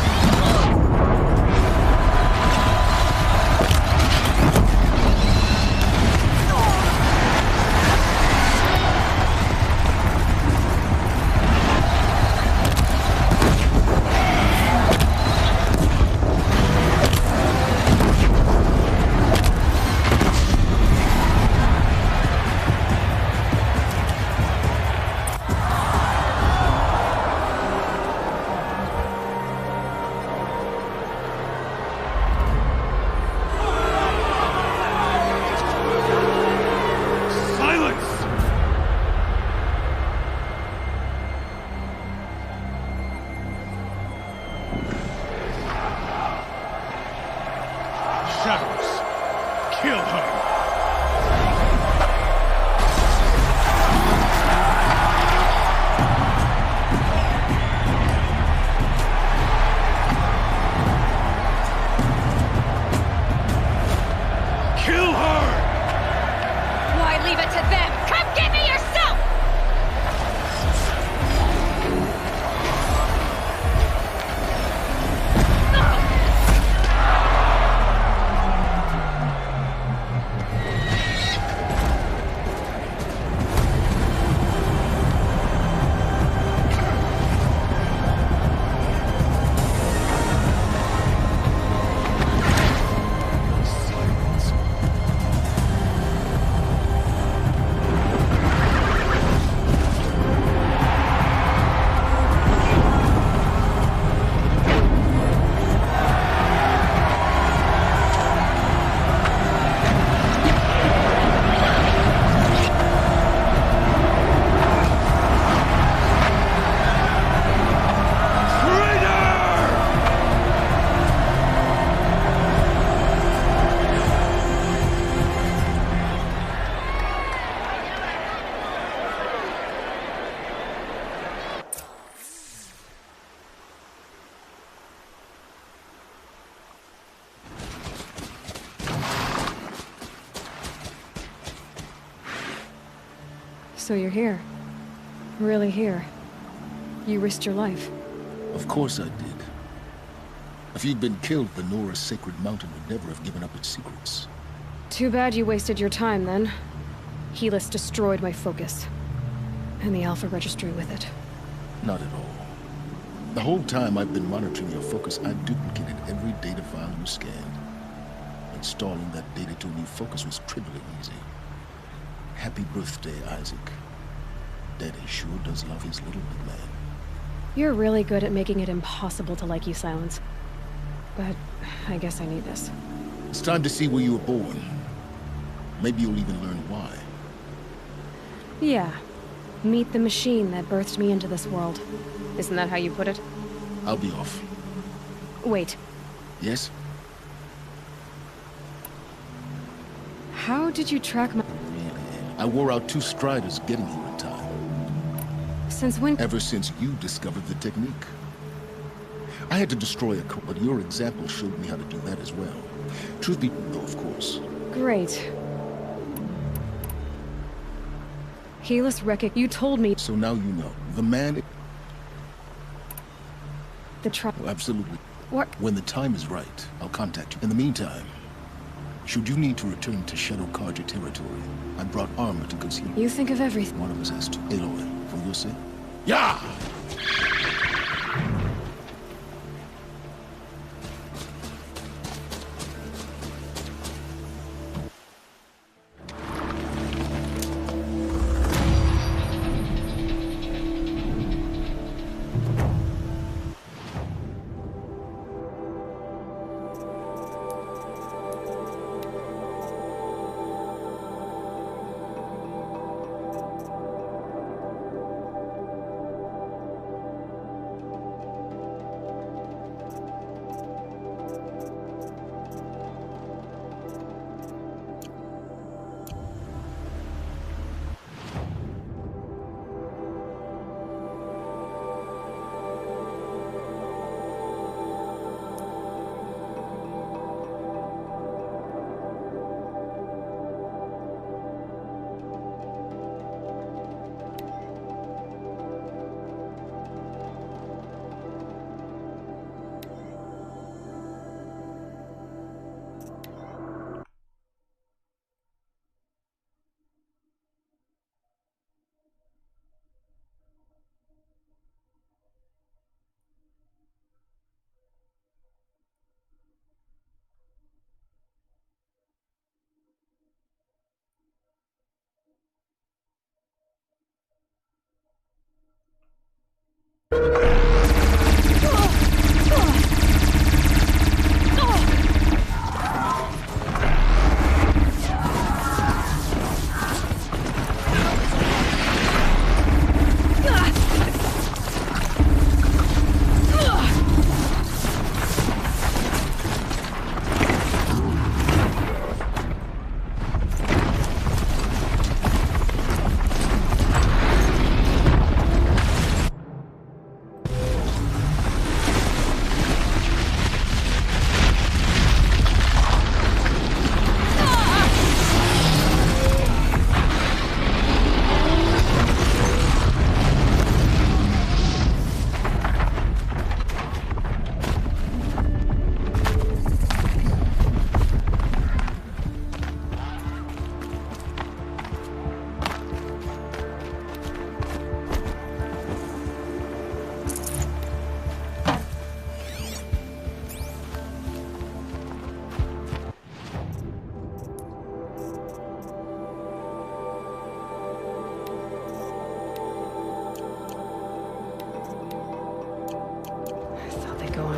So you're here. Really here. You risked your life. Of course I did. If you'd been killed, the Nora's Sacred Mountain would never have given up its secrets. Too bad you wasted your time, then. Helis destroyed my focus. And the Alpha Registry with it. Not at all. The whole time I've been monitoring your focus, I duplicated every data file you scanned. Installing that data to a new focus was trivially easy. Happy birthday, Isaac. Daddy sure does love his little big man. You're really good at making it impossible to like you, Silence. But I guess I need this. It's time to see where you were born. Maybe you'll even learn why. Yeah. Meet the machine that birthed me into this world. Isn't that how you put it? I'll be off. Wait. Yes? How did you track my... I wore out 2 striders getting here in time. Since when? Ever since you discovered the technique. I had to destroy a code, but your example showed me how to do that as well. Truth be told, of course. Great. Helis Rekik, you told me... So now you know. The man... The trial... Oh, absolutely. What? When the time is right, I'll contact you. In the meantime, should you need to return to Shadow Carja territory, I brought armor to conceal. You think of everything. One of us has to. Aloy, for your sake. Yeah!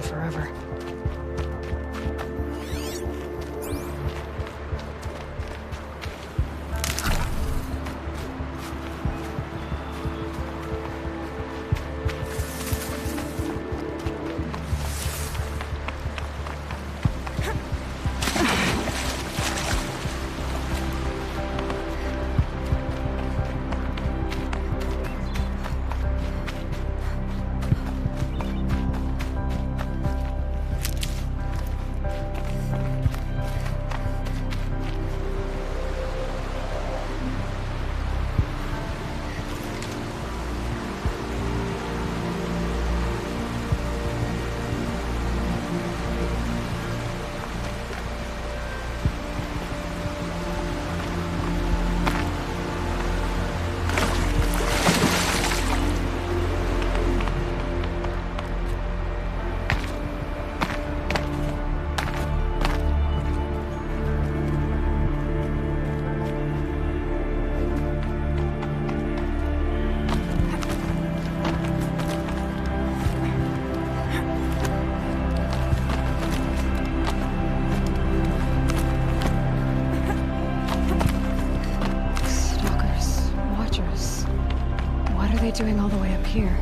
forever. Doing all the way up here?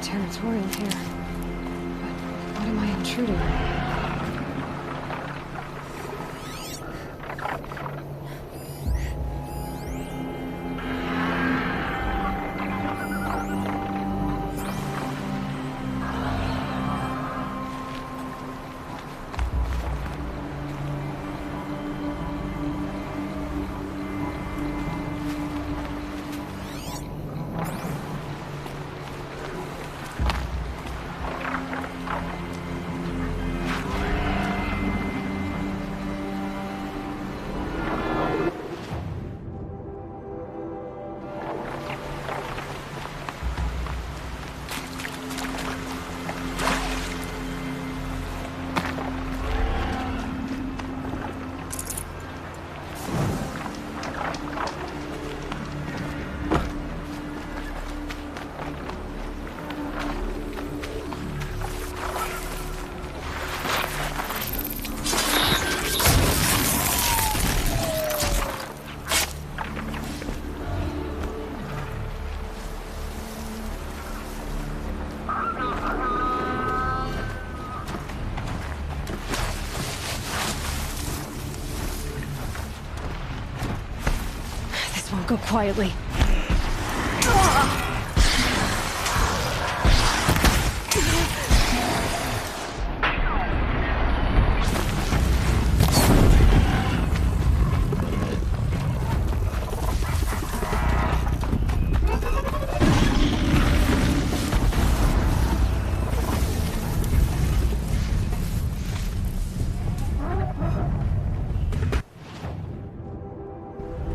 Territorial here. But what am I intruding on? Go quietly.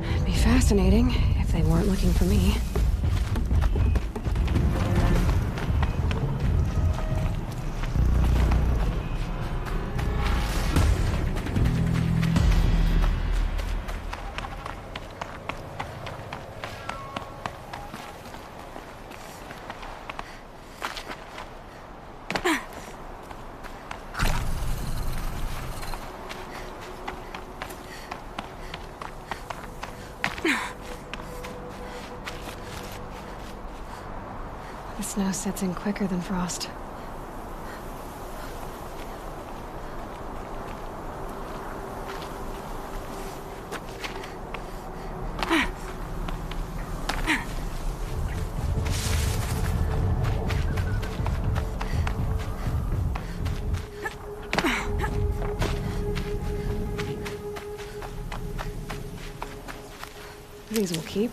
It'd be fascinating if they weren't looking for me. The snow sets in quicker than frost. These will keep.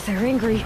They're angry.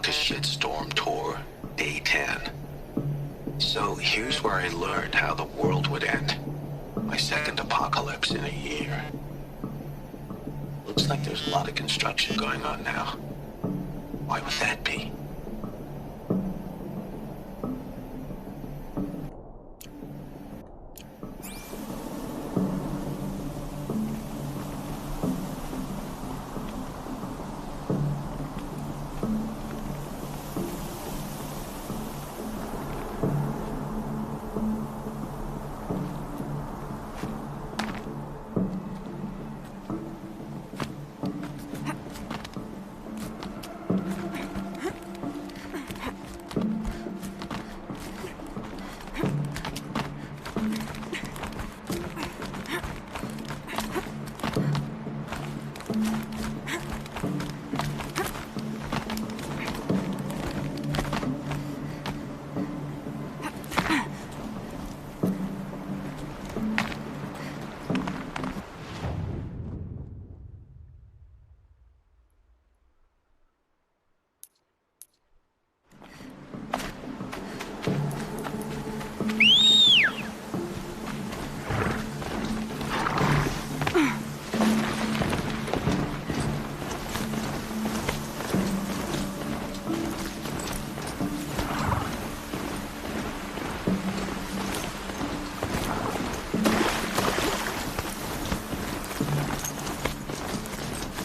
like a shitstorm tour, day 10. So here's where I learned how the world would end. My second apocalypse in a year. Looks like there's a lot of construction going on now. Why would that be?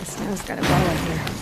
Snow's got a ball in here.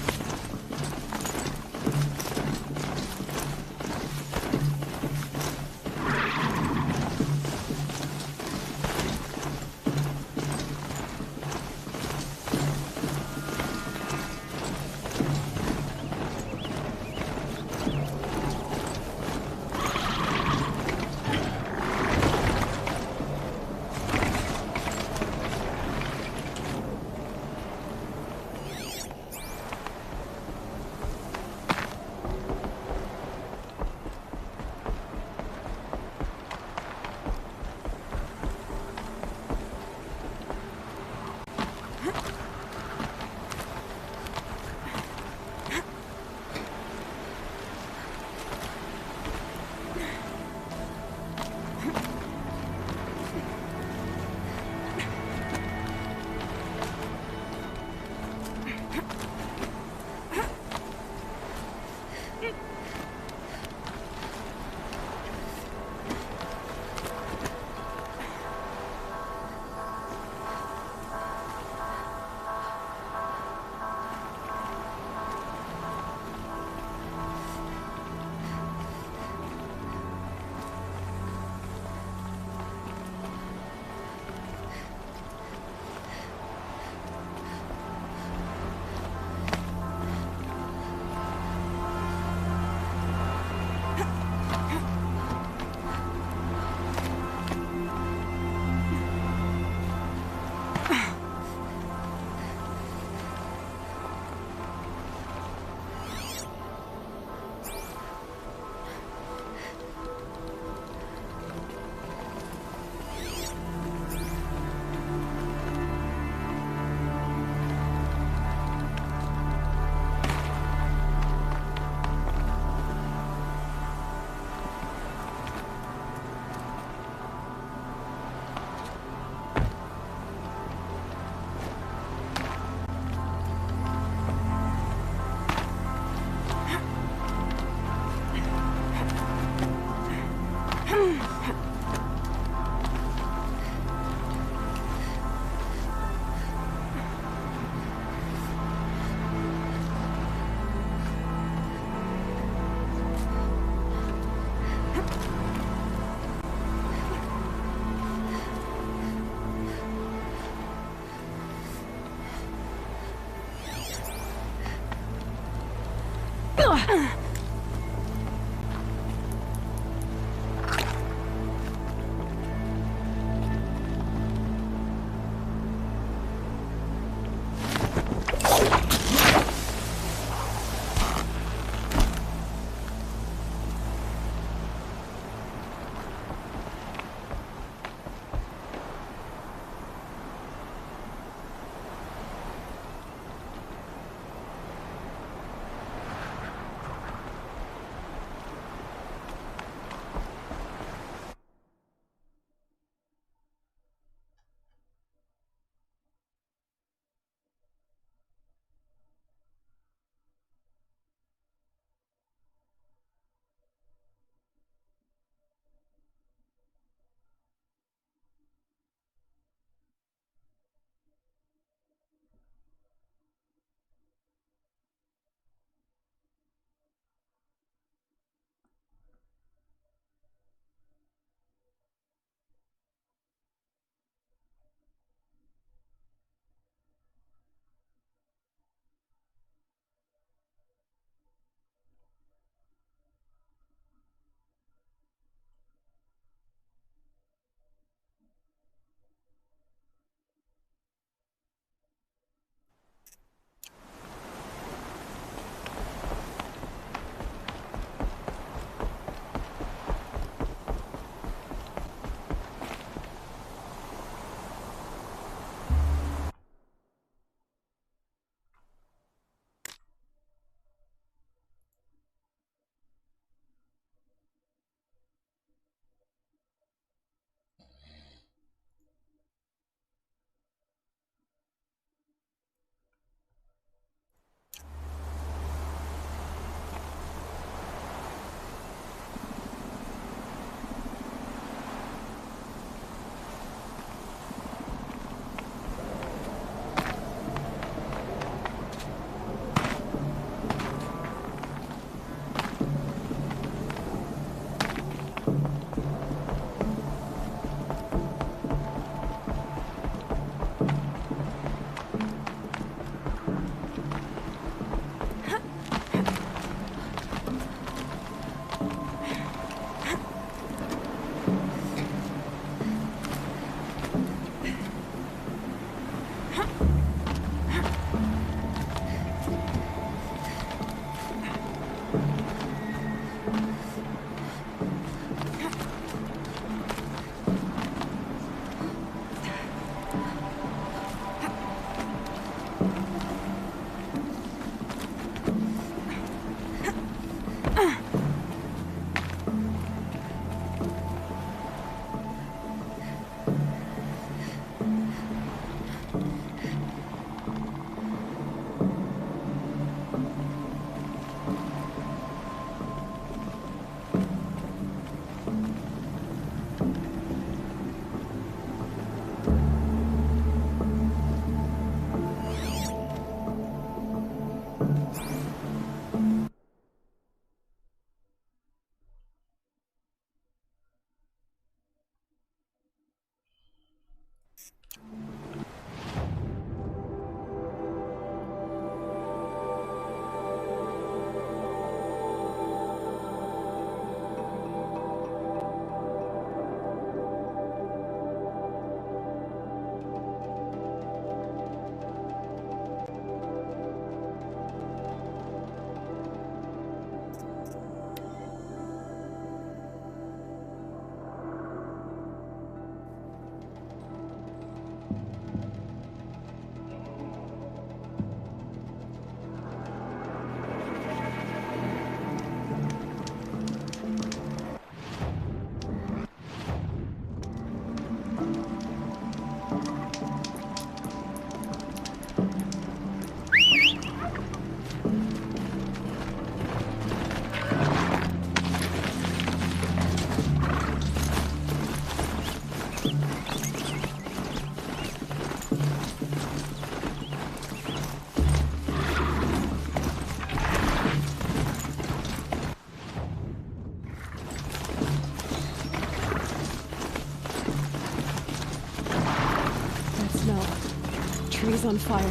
Trees on fire.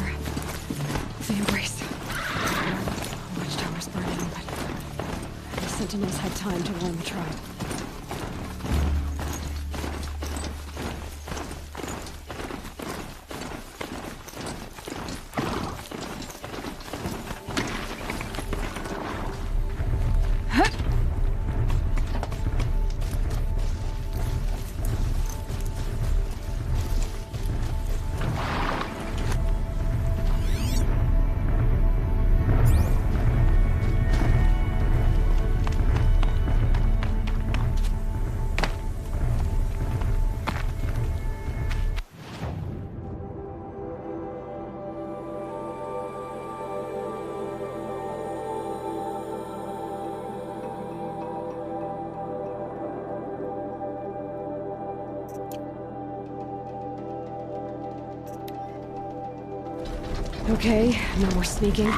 The Embrace. Watchtower's burning, but the Sentinels had time to warn the tribe. Okay, no more sneaking.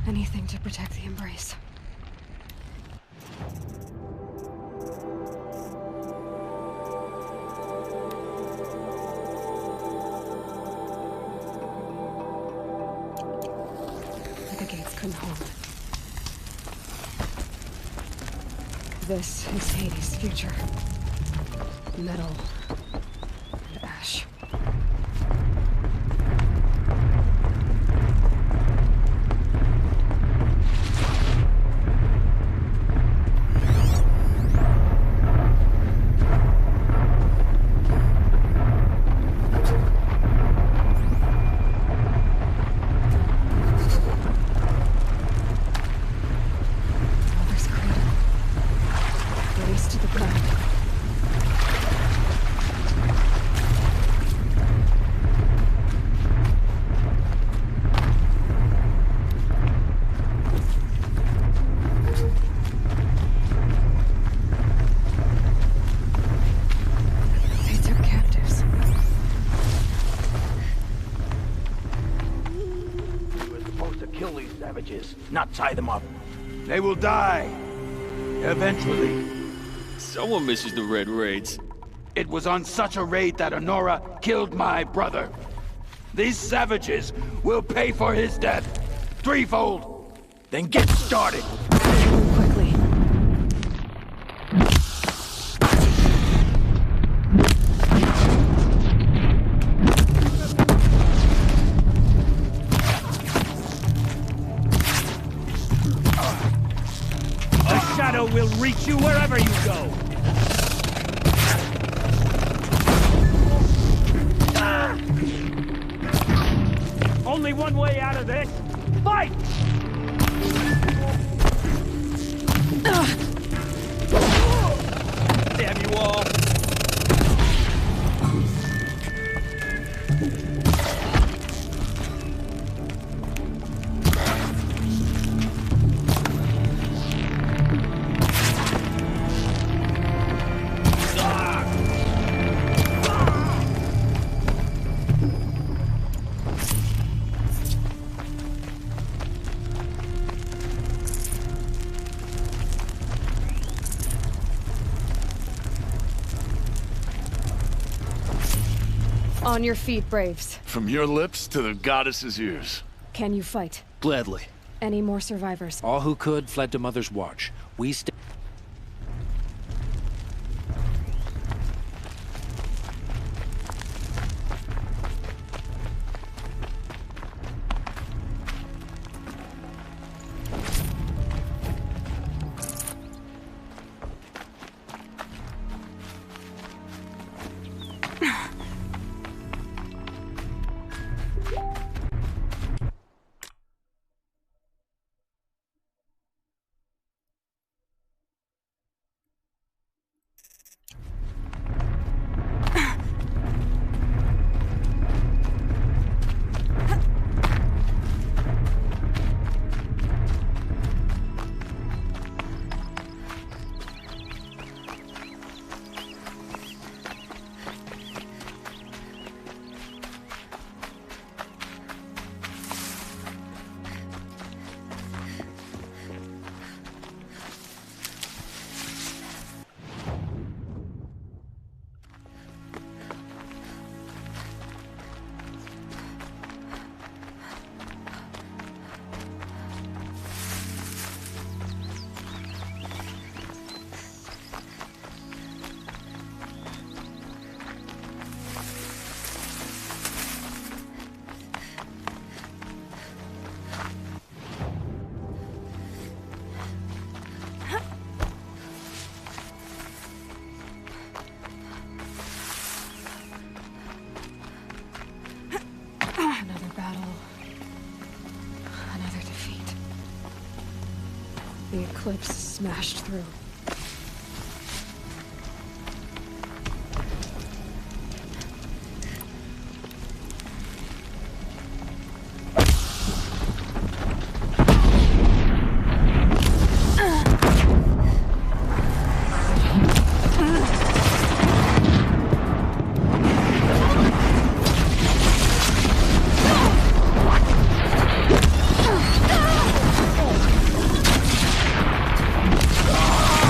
Anything to protect the Embrace. The gates couldn't hold. This is Hades' future. Metal and ash. Not tie them up. They will die. Eventually. Someone misses the Red Raids. It was on such a raid that Honora killed my brother. These savages will pay for his death. Threefold. Then get started! Quickly. The shadow will reach you wherever you go! Only one way out of this! Fight! Damn you all! On your feet, Braves. From your lips to the goddess's ears. Can you fight? Gladly. Any more survivors? All who could fled to Mother's Watch. We stay. Another battle. Another defeat. The Eclipse smashed through. Ah!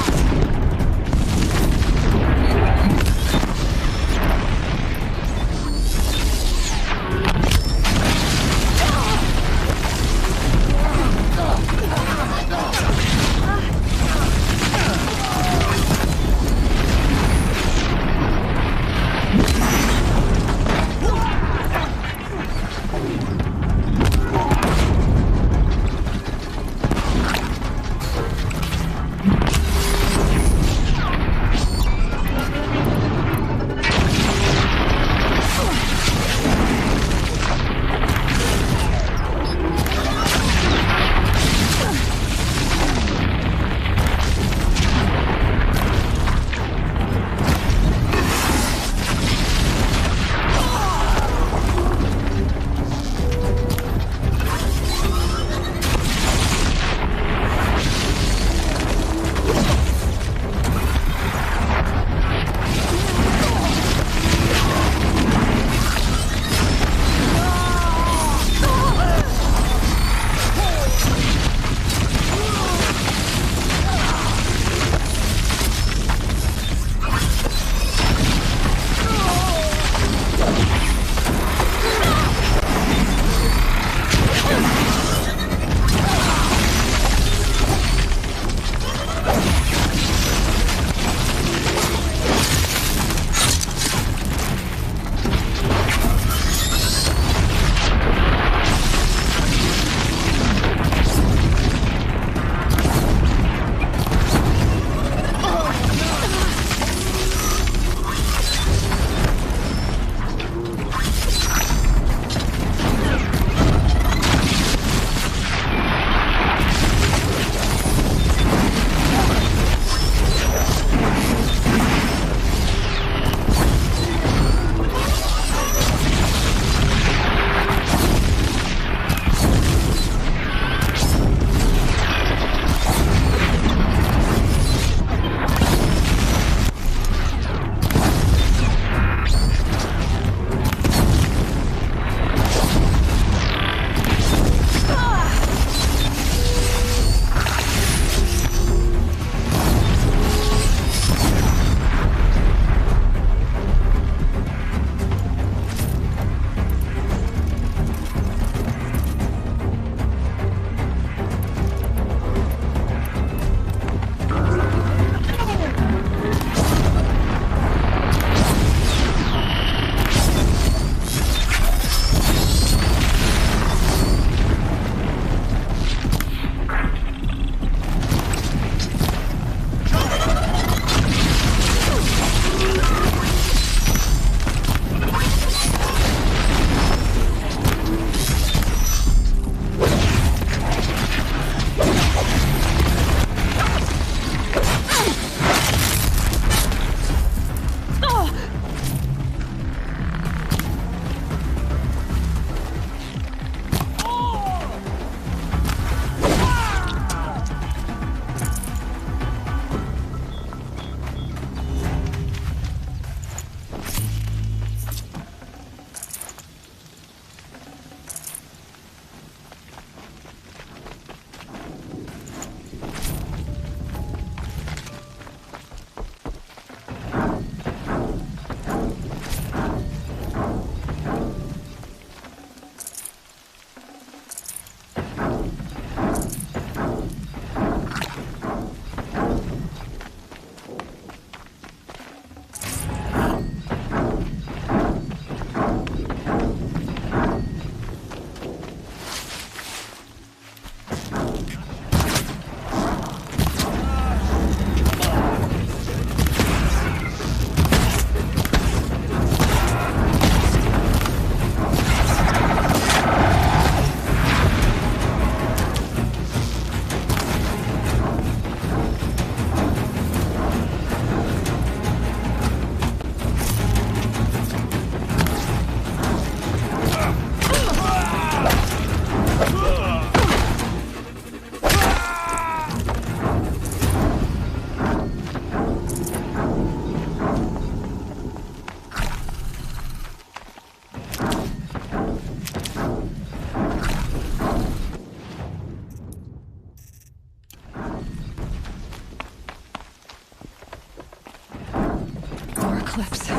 eclipse.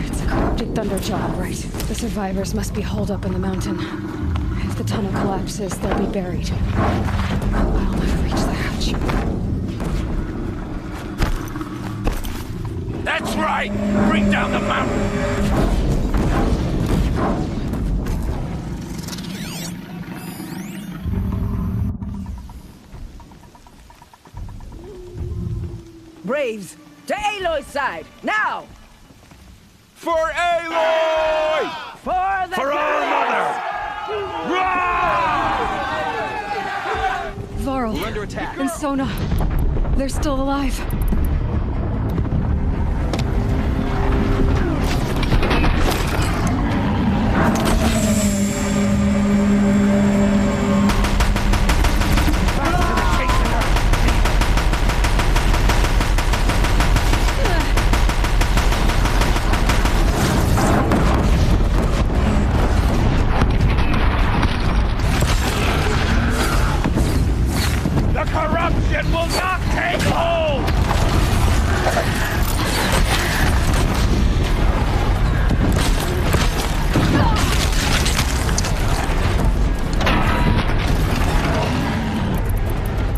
It's a corrupted Thunderjaw, right? The survivors must be holed up in the mountain. If the tunnel collapses, they'll be buried. I'll never reach the hatch. That's right! Bring down the mountain! Braves, to Aloy's side, now! For Aloy! For the For our mother! Varl. We're under attack. And Sona. They're still alive. Corruption will not take hold!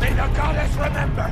May the goddess remember!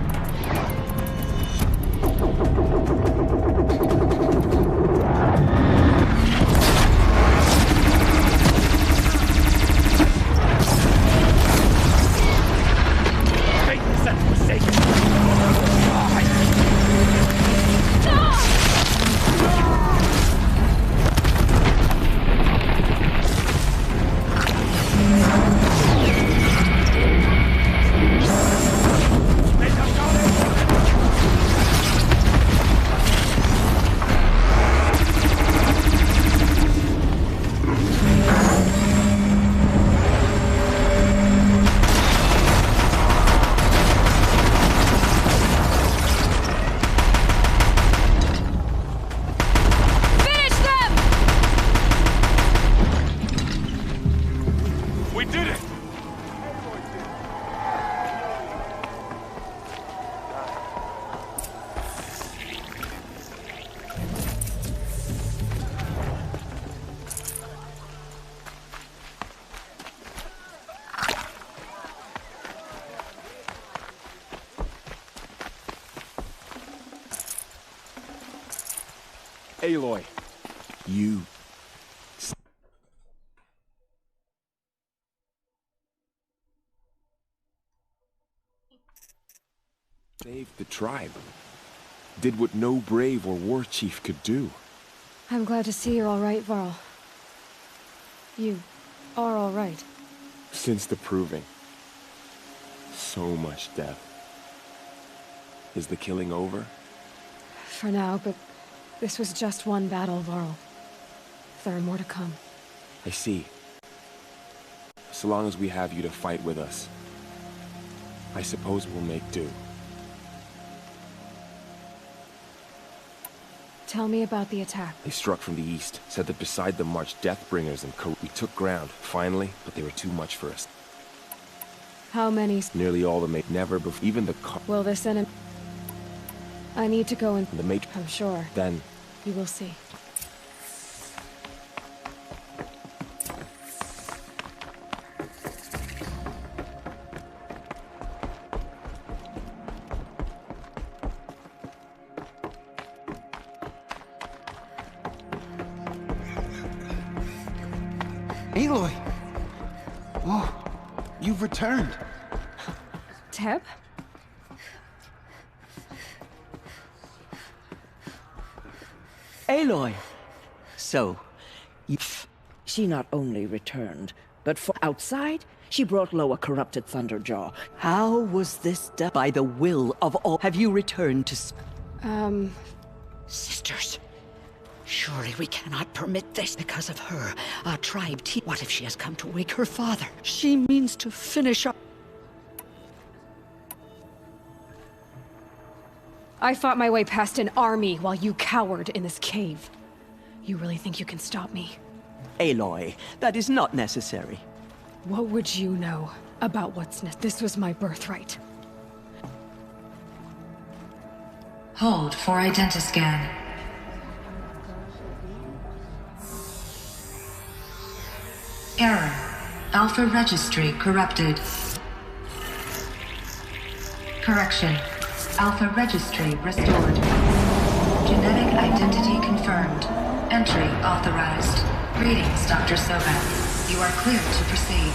Aloy, you... saved the tribe. Did what no brave or war chief could do. I'm glad to see you're all right, Varl. You are all right. Since the Proving. So much death. Is the killing over? For now, but this was just one battle, Varl. There are more to come. I see. So long as we have you to fight with us, I suppose we'll make do. Tell me about the attack. They struck from the east, said that beside them marched Deathbringers and we took ground, finally, but they were too much for us. How many? Nearly all the mate, never before, even the Will this enemy... I need to go and... The mate... I'm sure. Then... You will see. Aloy! Oh, you've returned. Teb? Aloy! So, she not only returned, but for outside, she brought low a corrupted Thunderjaw. How was this done? By the will of all. Have you returned to... Sisters, surely we cannot permit this because of her. Our tribe What if she has come to wake her father? She means to finish up. I fought my way past an army while you cowered in this cave. You really think you can stop me? Aloy, that is not necessary. What would you know about what's next? This was my birthright. Hold for identiscan. Terror. Alpha Registry corrupted. Correction. Alpha Registry restored. Genetic identity confirmed. Entry authorized. Greetings, Dr. Sobeck. You are clear to proceed.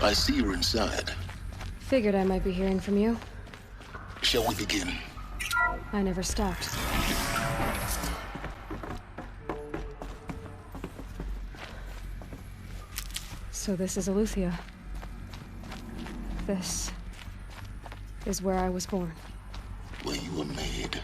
I see you're inside. Figured I might be hearing from you. Shall we begin? I never stopped. So this is Eleuthia. This is where I was born. Where you were made.